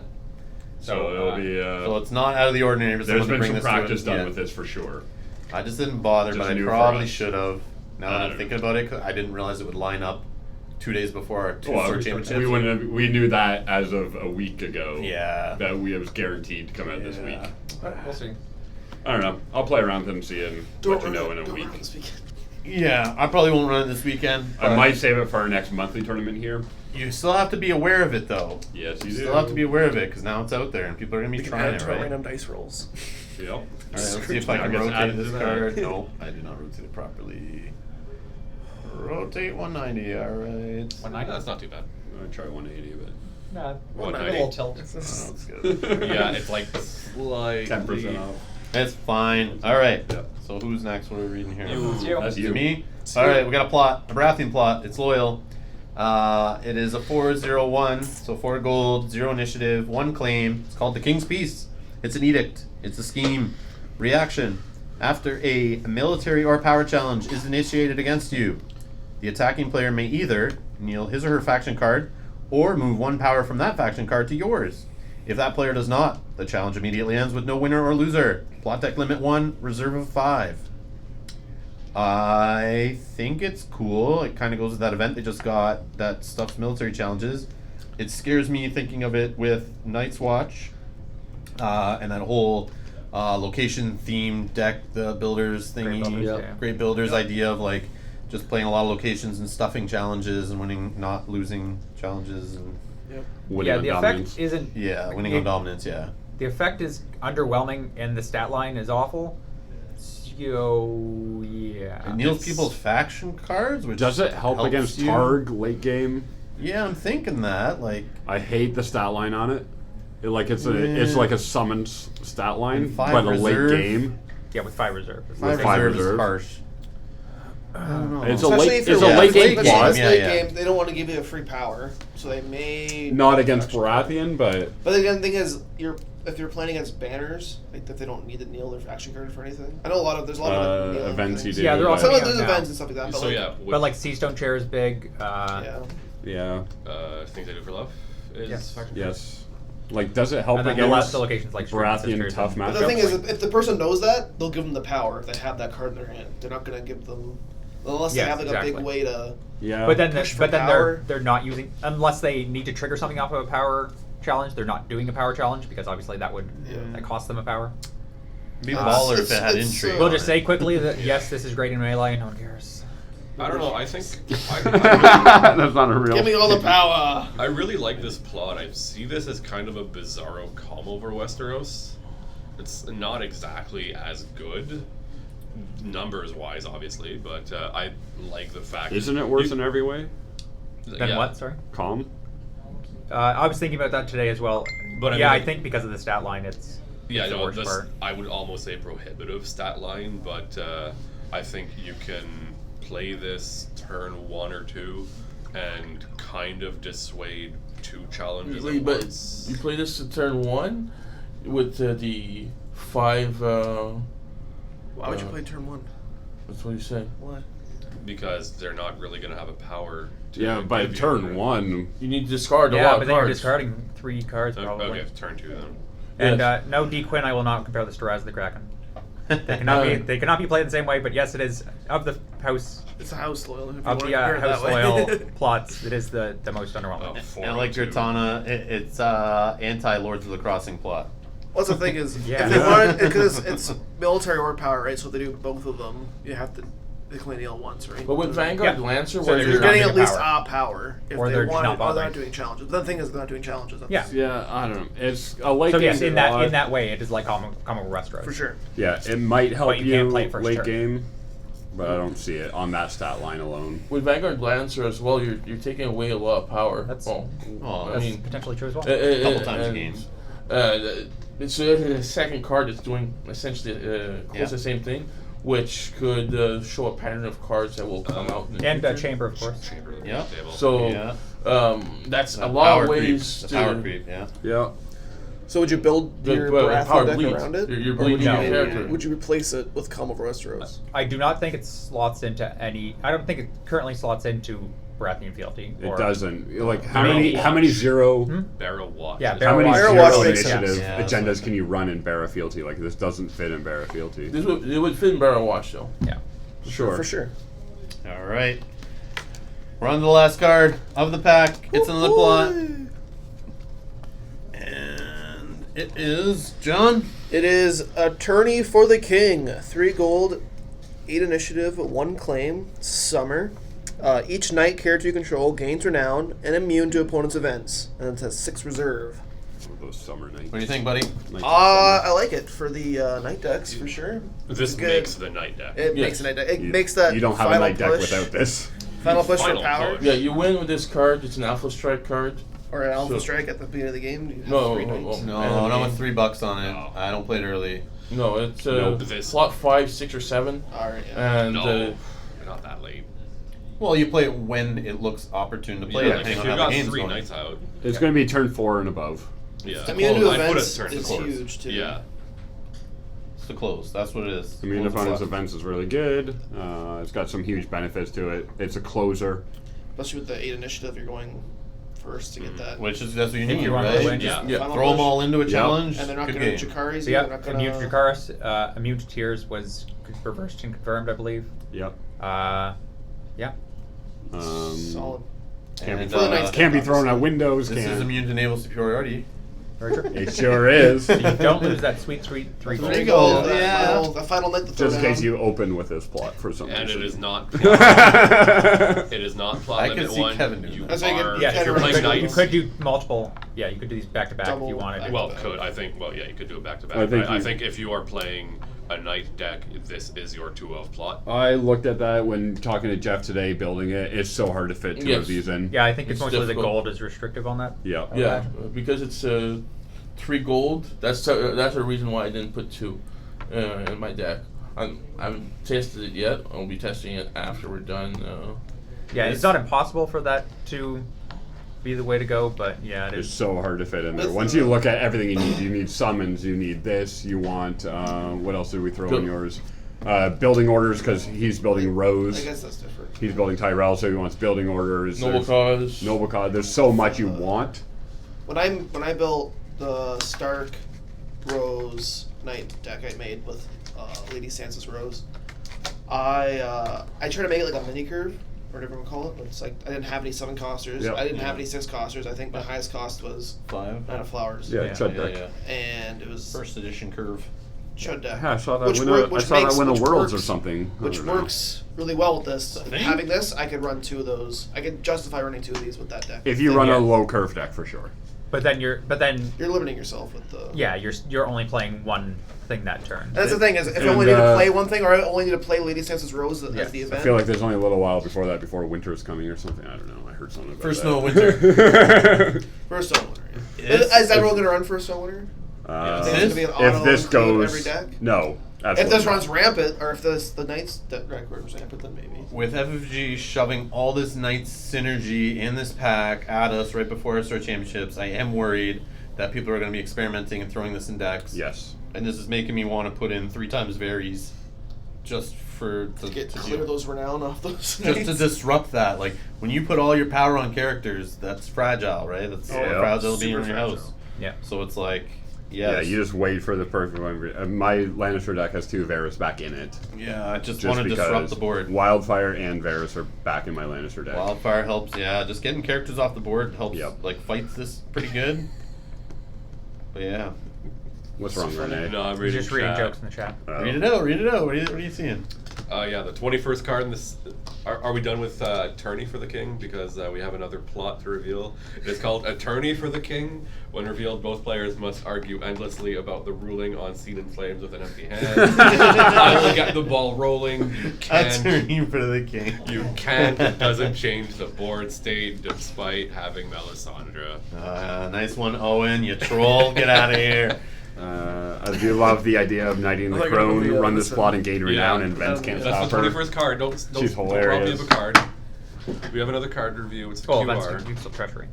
So it'll be. So it's not out of the ordinary for There's someone to been bring some this to it. practice done Yeah. with this for sure. I just didn't bother, Just but I new for probably us. should have. Now I that I'm don't thinking about it, 'cause I didn't realize it would line up 2 days before our two Well, Store Championships. we wouldn't have, we knew that as of a week ago. Yeah. That it was guaranteed to come out this week. But we'll see. I don't know. I'll play around with them, see, and let you know in a Don't week. run this weekend. Yeah, I probably won't run it this weekend. I but might save it for our next monthly tournament here. You still have to be aware of it, though. Yes, you You do. still have to be aware of it because now it's out there and people are gonna be You can trying add it, it to our right? random dice rolls. Yep. All right, let's see if I Now can it gets rotate added this to that. card. No, I did not rotate it properly. Rotate 190. All right. 190? That's not too bad. I'll try 180 of it. Nah, a 190. little tilt. Oh, that's good. Yeah, it's like slightly 10% off. That's fine. All right. Yep. So who's next? What are we reading here? It's you. That's Is it you. me? All right, we got a plot, a Baratheon plot. It's loyal. It is a 4/0/1, so 4 gold, 0 initiative, 1 claim. It's called the King's Peace. It's an edict. It's a scheme. Reaction: after a military or power challenge is initiated against you, the attacking player may either kneel his or her faction card, or move 1 power from that faction card to yours. If that player does not, the challenge immediately ends with no winner or loser. Plot deck limit 1, reserve of 5. I think it's cool. It kind of goes with that event they just got that stuffs military challenges. It scares me thinking of it with Night's Watch and that whole location themed deck, the builders thingy, Builders, yeah. Great Builders idea of like just playing a lot of locations and stuffing challenges and winning, not losing challenges, and Winning Yeah, on the dominance. effect isn't. yeah, winning on dominance. Yeah, The effect is underwhelming, and the stat line is awful. So yeah. it kneels people's faction cards, which Does it help helps against you. Targ late game? Yeah, I'm thinking that like. I hate the stat line on it. It's Yeah. like a summons stat line, And 5 but a reserve. late game. Yeah, with 5 reserve. Five five reserve is reserve. harsh. I don't know. It's a Especially late. if you're It's a yeah, late it's game late Especially plot. if it's Yeah, late yeah. game, they don't want to give you a free power, so they may Not against Faction. Baratheon, but But again, the thing is, if you're playing against banners, like if they don't need to kneel their faction card for anything. I know there's a lot of kneeling events you things. do. Yeah, they're all but- Some of coming there's out now. events and stuff like that. But So like, yeah, But like Seastone Chair is big. yeah. Yeah. things I do for love is Yes. faction Yes. Like, does it help And then the against last locations like Street Baratheon Sisters tough and- matchups? But the thing is, if the person knows that, they'll give them the power if they have that card in their hand. They're not gonna give them unless Yes, they have like a exactly. big way to. Yeah. But then, Push for but then power. they're not using unless they need to trigger something off of a power challenge. They're not doing a power challenge because obviously that would that costs them a power. It'd be a Uh, baller if it's- it had it's, intrigue. We'll on just it. say quickly that yes, this is great in melee. No one cares. I don't know. I think That's not a real. Give me all the power. I really like this plot. I see this as kind of a bizarro calm over Westeros. It's not exactly as good, numbers wise, obviously, but I like the fact. Isn't it worse in every way? Then yeah. what? Sorry. Calm. I was thinking about that today as well. But I yeah, mean, I think because of the stat line, it's Yeah, the no, worst this, part. I would almost say prohibitive stat line, but I think you can play this turn 1 or 2 and kind of dissuade 2 challenges at But once. you play this to turn 1 with the 5. Why would you play turn 1? That's what you say. What? Because they're not really going to have a power to Yeah, by give you turn a- 1. You need to discard a Yeah, lot but of then you're cards. discarding 3 cards Oh, probably. okay, turn 2 then. And Yes. no, D Quinn, I will not compare this to Rise of the Kraken. They cannot be played in the same way, but yes, it is of the house It's a house loyal. If you of want the to compare it house that way. loyal plots. It is the most underwhelming. And like 402. Gratana, it's anti Lords of the Crossing plot. What's the thing is, Yeah. if they wanted, because it's military or power, right? So if they do both of them, you have to. They can only deal once, right? But with Vanguard Yeah. Lancer, So where they're You're just you're getting not at doing least power. power if Or they they're just want not it, or they're bothering. not doing challenges. But the thing is, they're not doing challenges. That's Yeah. I don't know. It's a late So game yes, in that slot. way, it is like common Westeros. for sure. Yeah, it might help But you can't play it first late turn. game, but I don't see it on that stat line alone. with Vanguard Lancer as well, you're taking away a lot of power. That's- well, Oh, I that's mean, Potentially true as well. couple times and, games. It's the second card that's doing essentially close Yeah. to the same thing, which could show a pattern of cards that will come out. In the And future. Chamber, of course. Chamber of the Yeah. Table. So Yeah. that's a The lot of power creep. ways The to power creep, yeah. Yeah. So would you build your power Baratheon deck bleeds. around it? You're Or bleeding would you, your character. Would you replace it with Calm of Westeros? I do not think it slots into any. I don't think it currently slots into Baratheon Fealty. It or- doesn't. Like how Barrel many? How many Watch. zero? Barrel Watch. Yeah, is- Barrel How many Watch. Barrel zero Watch makes sense. initiative Yeah, that's agendas what- can you run in Barra Fealty? Like this doesn't fit in Barra Fealty. It would fit in Barrel Watch though. Yeah. Sure. For sure. All right. We're on to the last card of the pack. It's another plot. And it is John. It is Attorney for the King. 3 gold, 8 initiative, 1 claim, Summer. Each knight character you control gains renown and immune to opponent's events. And it has 6 reserve. Those summer nights. What do you think, buddy? Nights of I like it for the knight decks, for sure. This Good. makes the night deck. It Yes. makes a knight deck. It You- makes that You don't have a final night deck push, without this. Final push Final for power. push. Yeah, you win with this card. It's an Alpha Strike card. Or an Alpha So- Strike at the beginning of the game. You have No, 3 no, knights. No, And- not with $3 on it. No. I don't play it early. No, it's Nope, this- slot 5, 6, or 7, Alright, yeah. and No, not that late. Well, you play it when it looks opportune to play Yeah, it, like depending if on you how got the game's 3 going. nights out. It's going to be turn 4 and above. Yeah. Immune to I put events it turn is 4. huge, too. Yeah. It's the close. That's what it is. I mean, Close opponent's plot. events is really good. It's got some huge benefits to it. It's a closer. Especially with the 8 initiative, you're going first to get that. Which is that's what you If need, you want to right? win, Just yeah. Final throw them push. all into a Yep. challenge. And they're not Good going to game. Jakari's. So They're yeah, not gonna... immune to Dracarys, immune to Tears was reversed and confirmed, I believe. Yep. Yeah. Solid. Can't be And, thrown, Knights can't be deck, thrown out obviously. windows. This is Can immune to naval superiority. Very true. it sure is. You don't lose that sweet 3 There gold. you go. gold, That yeah. final, that final knight to throw Just in case down. you open with this plot for some And reason. it is not. It It is not plot I can limit see 1. Kevin doing You that. That's how you get- are. you Yeah, If can't you're run playing double. you knights. could do multiple. Yeah, you could do these back to back if Double you wanted. back. Well, could I think? Well, yeah, you could do it back to back. I think I you- think if you are playing a night deck, this is your 2 of plot. I looked at that when talking to Jeff today, building it. It's so hard to fit 2 Yes. of these in. Yeah, I think it's It's mostly the difficult. gold is restrictive on that. Yeah. Yeah, because it's 3 gold. That's the reason why I didn't put 2 in my deck. I haven't tested it yet. I'll be testing it after we're done. Yeah, it's not impossible for that to be the way to go, but yeah, it It's is. so hard to fit in there. That's Once the- you look at everything you need summons, you need this, you want, what else did we throw in Good. yours? Building orders, because he's building I Rose. guess that's different. He's building Tyrell, so he wants building orders. Noble cause. Noble cause. There's so much you want. When I built the Stark Rose Knight deck I made with Lady Sansa's Rose, I tried to make it like a mini curve or whatever you call it. But it's like I didn't have any 7 costers. Yep. I didn't have any 6 costers. I think my highest cost was 5. 9 of Flowers. Yeah, Yeah, Chud Yeah, deck. yeah. And it was First edition curve. Chud deck. Yeah, I saw that Which win. work- I which saw makes- that win a which Worlds or works- something. I Which don't know. works really well with this. Thing? Having this, I could run 2 of those. I could justify running 2 of these with that deck. If you Then run yeah. a low curve deck, for sure. But then you're You're limiting yourself with the. yeah, you're only playing one thing that turn. And that's the thing is, if I And, only need to uh, play one thing, or I only need to play Lady Sansa's Rose Yeah. as the I event. feel like there's only a little while before that, before winter's coming or something. I don't know. I heard something about First that. snow of winter. First Stone Winter. Yes. Is everyone going to run First Stone Winter? Think it's gonna be an auto if this include goes, every deck? no. If Absolutely this not. runs rampant, or if the Knights record was rampant, then maybe. With FFG shoving all this Knights synergy in this pack at us right before our Star Championships, I am worried that people are going to be experimenting and throwing this in decks. Yes. And this is making me want to put in 3 times Varies just to Get to clear do- those renown off those just Knights. to disrupt that. Like when you put all your power on characters, that's fragile, right? That's Yeah. fragile being Super in your fragile. house. Yeah. So it's like Yes. Yeah, you just wait for the perfect one. My Lannister deck has 2 Varys back in it. Yeah, I just want to because disrupt the board. Wildfire and Varys are back in my Lannister deck. Wildfire helps, yeah. Just getting characters off the board helps, Yep. like, fights this pretty good. But yeah. What's wrong, Renee? No, I'm He's reading just reading chat. jokes in the chat. Oh. Read it out, read it out. What are you seeing? Yeah, the 21st card in this. Are we done with Attorney for the King? Because we have another plot to reveal. It is called Attorney for the King. When revealed, both players must argue endlessly about the ruling on Seen in Flames with an empty hand. I will get the ball rolling. You can. Attorney for the King. You can. It doesn't change the board state despite having Melisandre. Nice one, Owen. You troll. Get out of here. I do love the idea of knighting the I thought you were gonna crone, be, run this listen. plot and gain renown, Yeah. and Vents can't That's stop the her. 21st card. Don't She's rob me hilarious. of a card. We have another card to review. It's the Oh, QR. that's useful treasury.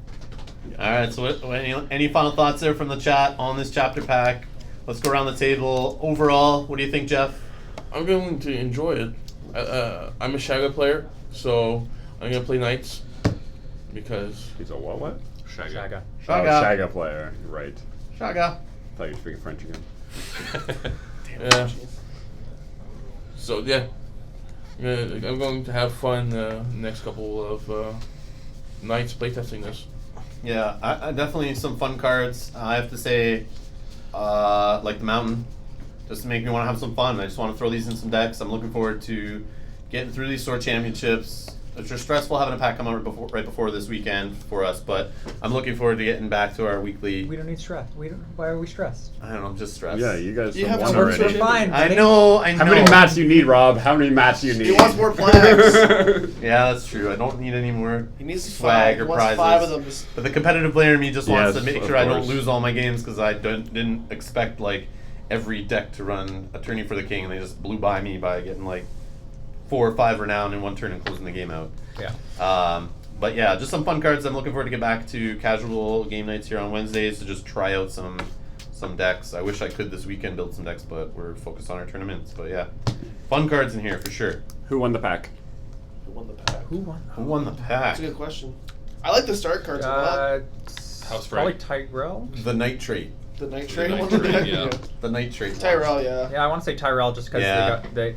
All right. So, any final thoughts there from the chat on this chapter pack? Let's go around the table. Overall, what do you think, Jeff? I'm going to enjoy it. I'm a Shaga player, so I'm going to play Knights because He's a what? Shaga. Saga. Oh, Shaga. Shaga player. Right. Shaga. I thought you were speaking French again. yeah. So yeah, I'm going to have fun next couple of nights playtesting this. Yeah, I definitely some fun cards. I have to say, like the Mountain, just to make me want to have some fun. I just want to throw these in some decks. I'm looking forward to getting through these Sword Championships. It's just stressful having a pack come out right before this weekend for us, but I'm looking forward to getting back to our weekly. We don't need stress. Why are we stressed? I don't know, I'm just stressed. Yeah, you guys You have have won to work already. for it. Fine. I know. How many mats do you need, Rob? How many mats do you need? He wants more flags. Yeah, that's true. I don't need any more He needs swag five. or He wants prizes. 5 of them. Just But the competitive player in me just wants Yes, to make of sure I don't course. lose all my games because I didn't expect like every deck to run Attorney for the King, and they just blew by me by getting like 4 or 5 renown in one turn and closing the game out. Yeah. But yeah, just some fun cards. I'm looking forward to get back to casual game nights here on Wednesdays to just try out some decks. I wish I could this weekend build some decks, but we're focused on our tournaments. But yeah, fun cards in here for sure. Who won the pack? who won the pack? Who won? Who won the pack? That's a good question. I like the start cards a lot. House Probably Frank. Tyrell. The Nitrate. The Night The Train Night won the Train, pack. yeah. The Nitrate. Tyrell, yeah. Yeah, I want to say Tyrell just because Yeah. they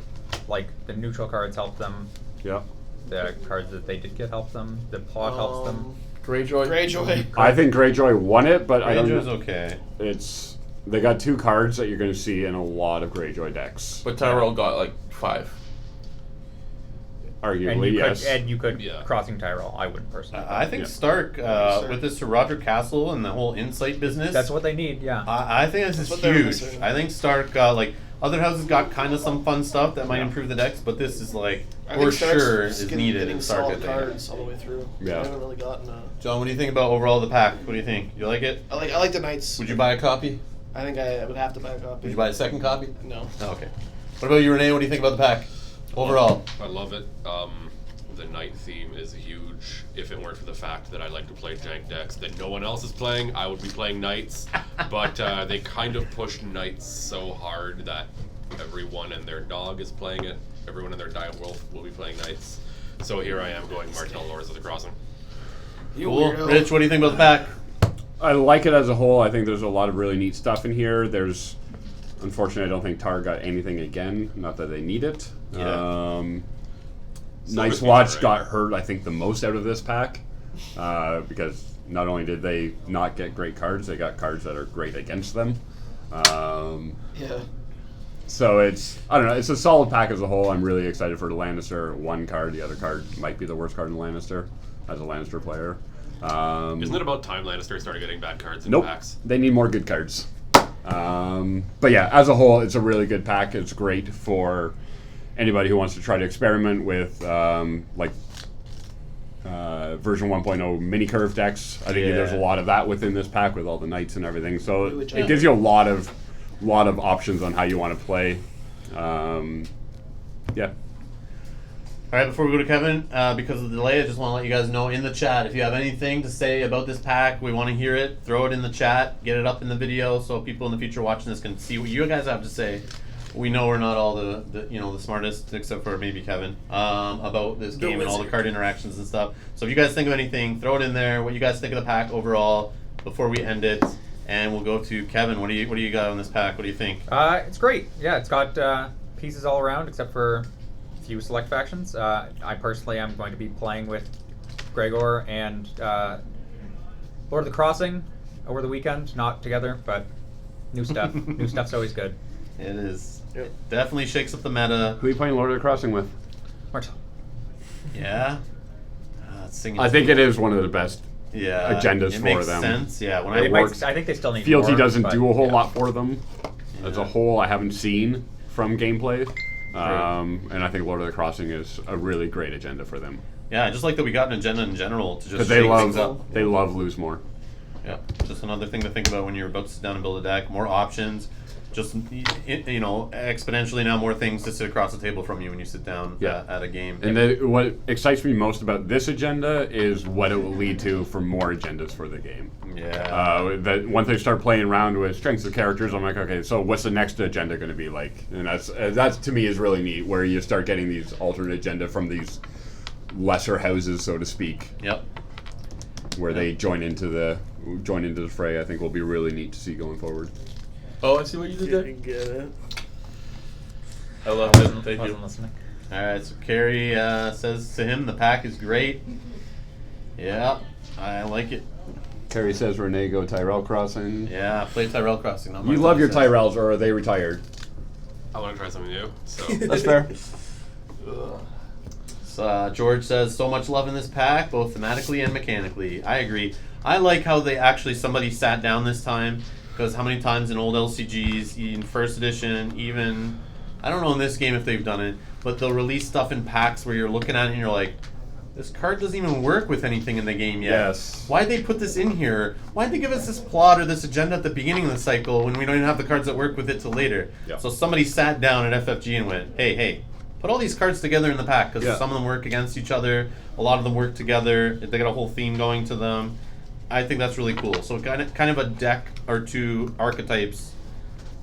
like the neutral cards help them. Yeah. The cards that they did get help them. The plot helps them. Greyjoy. Greyjoy. I think Greyjoy won it, but I don't Ranger's know. okay. They got 2 cards that you're going to see in a lot of Greyjoy decks. But Tyrell got like 5. And Arguably, you yes. could Yeah. crossing Tyrell. I wouldn't personally. I think Yeah. Stark, Stark. with this Sir Roderick Castle and the whole insight business. That's what they need. Yeah. I think this is what they're huge. missing. I think Stark, like other houses, got kind of some fun stuff that might Yeah. improve the decks, but this is like I for think Stark's sure just is needed getting in Stark. I solid think. cards all the way through. Yeah. I haven't really gotten John, what do you think about overall the pack? What do you think? You like it? I like the Knights. Would you buy a copy? I think I would have to buy a copy. Would you buy a second copy? No. Oh, okay. What about you, Renee? What do you think about the pack overall? I love it. The night theme is huge. If it weren't for the fact that I like to play jank decks that no one else is playing, I would be playing knights. But they kind of pushed knights so hard that everyone and their dog is playing it. Everyone and their dire wolf will be playing knights. So here I am going Martell Lords of the Crossing. You Cool. weirdo. Rich, what do you think about the pack? I like it as a whole. I think there's a lot of really neat stuff in here. Unfortunately, I don't think Tar got anything again. Not that they need it. Yeah. Nice Silver's Watch right. got hurt, I think, the most out of this pack. Because not only did they not get great cards, they got cards that are great against them. Yeah. So I don't know, it's a solid pack as a whole. I'm really excited for the Lannister. 1 card, the other card might be the worst card in Lannister, as a Lannister player. Isn't it about time Lannister started getting bad cards in Nope, packs? they need more good cards. But yeah, as a whole, it's a really good pack. It's great for anybody who wants to try to experiment with version 1.0 mini curve decks. I think Yeah. there's a lot of that within this pack with all the knights and everything. So Good it job. gives you a lot of options on how you want to play. Yeah. All right, before we go to Kevin, because of the delay, I just want to let you guys know in the chat, if you have anything to say about this pack, we want to hear it. Throw it in the chat, get it up in the video, so people in the future watching this can see what you guys have to say. We know we're not all the smartest, except for maybe Kevin, about this game and all the wizard. card interactions and stuff. So if you guys think of anything, throw it in there. What you guys think of the pack overall before we end it, And we'll go to Kevin. What do you got on this pack? What do you think? It's great. Yeah, it's got pieces all around except for a few select factions. I personally am going to be playing with Gregor and Lord of the Crossing over the weekend. Not together, but new stuff. New stuff's always good. It is. It definitely shakes up the meta. Who are you playing Lord of the Crossing with? Martel. Yeah. Singing. I think it is one of the best agendas it for makes them. sense. Yeah. When It works. I think they still need Fealty more, doesn't but, do a whole yeah. lot for them. As a whole, I haven't seen from gameplay. And I think Lord of the Crossing is a really great agenda for them. Yeah, I just like that we got an agenda in general to just Because shake things up. they love lose more. Yeah, just another thing to think about when you're about to sit down and build a deck. More options, just exponentially now more things to sit across the table from you when you sit down at a game. And what excites me most about this agenda is what it will lead to for more agendas for the game. Yeah. That once they start playing around with strengths of characters, I'm like, okay, so what's the next agenda going to be like? And that's to me is really neat, where you start getting these alternate agenda from these lesser houses, so to speak. Yep. Where they join into the fray. I think will be really neat to see going forward. Oh, I see what you did there. Get it. I love it. Thank you. Wasn't listening. All right, so Carrie says to him, the pack is great. Yeah, I like it. Terry says Renee go Tyrell Crossing. Yeah, play Tyrell Crossing. Not You much love your else. Tyrells, or are they retired? I want to try something new. So That's fair. So, George says, so much love in this pack, both thematically and mechanically. I agree. I like how somebody sat down this time, because how many times in old LCGs, in first edition, even, I don't know in this game if they've done it, but they'll release stuff in packs where you're looking at it and you're like, this card doesn't even work with anything in the game yet. Yes. Why'd they put this in here? Why'd they give us this plot or this agenda at the beginning of the cycle when we don't even have the cards that work with it till later? Yep. So somebody sat down at FFG and went, hey, put all these cards together in the pack, because some of them work against each other, a lot of them work together, they got a whole theme going to them. I think that's really cool. So kind of a deck or two archetypes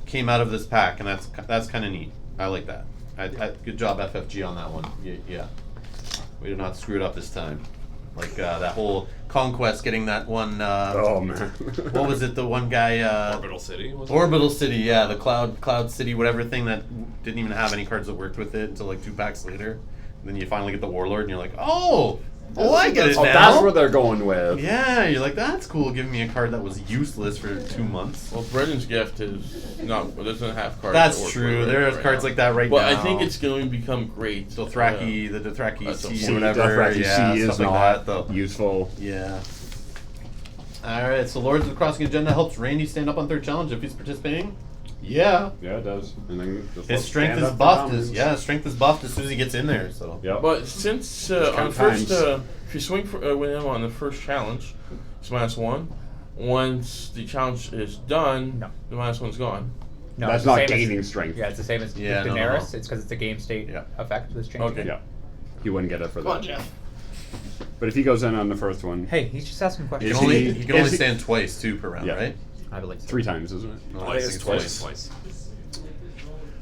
came out of this pack, and that's kind of neat. I like that. Good job FFG on that one. Yeah. We did not screw it up this time. Like that whole Conquest getting that one. Oh man. What was it? The one guy. Orbital City. Was it? Orbital City, yeah, the Cloud City, whatever thing that didn't even have any cards that worked with it until like 2 packs later. And then you finally get the Warlord, and you're like, oh, I get it now. That's what they're going with. Yeah, you're like, that's cool. Giving me a card that was useless for 2 months. Well, Brendan's gift is not. Doesn't have cards. That's that work true. with it There's right cards now. like that right But now. I think it's going to become great. Dothraki, the Dothraki That's a C, C, whatever. Dothraki yeah, C stuff is like not that. useful. Yeah. Alright, so Lords of the Crossing Agenda helps Randy stand up on third challenge if he's participating. Yeah. Yeah, it does. And then just His let strength stand is up for buffed. dominance. His strength is buffed as soon as he gets in there. So. Yep. But since on count first, times. if you swing with him on the first challenge, it's -1. Once the challenge is done, No. the -1's gone. No, That's it's the not same gaining as, strength. Yeah, it's the same as Yeah, with no, Daenerys. no. It's because it's a game state Yeah. effect that's changing. Okay. Yeah. He wouldn't get it for Come on, that. Jeff. But if he goes in on the first one, Hey, he's just asking He questions. can only, he- he can only is he- stand twice too per round, Yeah. right? I believe so. 3 times, isn't it? No, Twice. think Twice.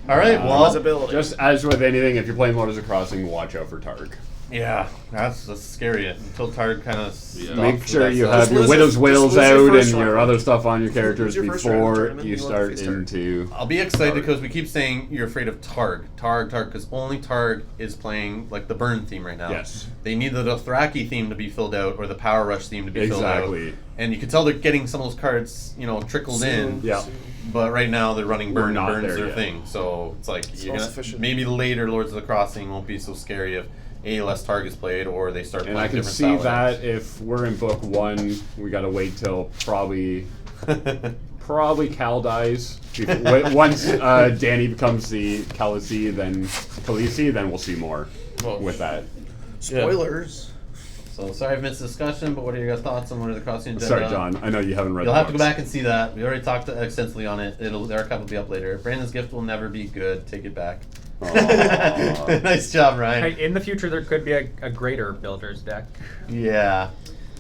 All right, well, Visibility. Just as with anything, if you're playing Lords of the Crossing, watch out for Targ. yeah, that's scary. Until Targ kind of Make sure you Just have your lose Widow's it- Wails just lose your out first and your round. other stuff on your characters Lose your first round before tournament, you you want start to restart. into. I'll be excited Targ. because we keep saying you're afraid of Targ, because only Targ is playing like the burn theme right now. Yes. They need the Dothraki theme to be filled out or the Power Rush theme to be filled out. Exactly. And you can tell they're getting some of those cards, trickled in. Yeah. But right now they're running burn, We're and not burns there their yet. thing. So it's like you're gonna, self-sufficient. maybe later Lords of the Crossing won't be so scary if less Targ is played or they start And playing I can different see style that if we're in book 1, we gotta wait till probably Cal dies. Once Danny becomes the Khaleesi, then we'll see more Well, with that. Spoilers. So sorry I've missed the discussion, but what are your guys' thoughts on Lords of the Crossing agenda? Sorry, John. I know you haven't read You'll the have to go books. back and see that. We already talked extensively on it. The archive will be up later. Brandon's gift will never be good. Take it back. Aw. Nice job, Ryan. Hey, in the future, there could be a greater builder's deck. Yeah.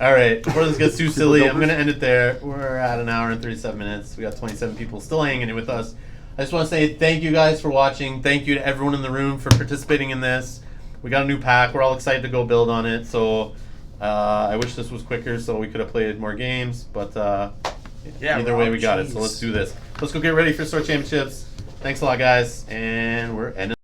All right. Before this gets too silly, I'm going to end it there. We're at an hour and 37 minutes. We got 27 people still hanging in with us. I just want to say thank you guys for watching. Thank you to everyone in the room for participating in this. We got a new pack. We're all excited to go build on it. So I wish this was quicker so we could have played more games. But Yeah, Either way, Rob, we got it. So jeez. let's do this. Let's go get ready for Store Championships. Thanks a lot, guys, and we're ending.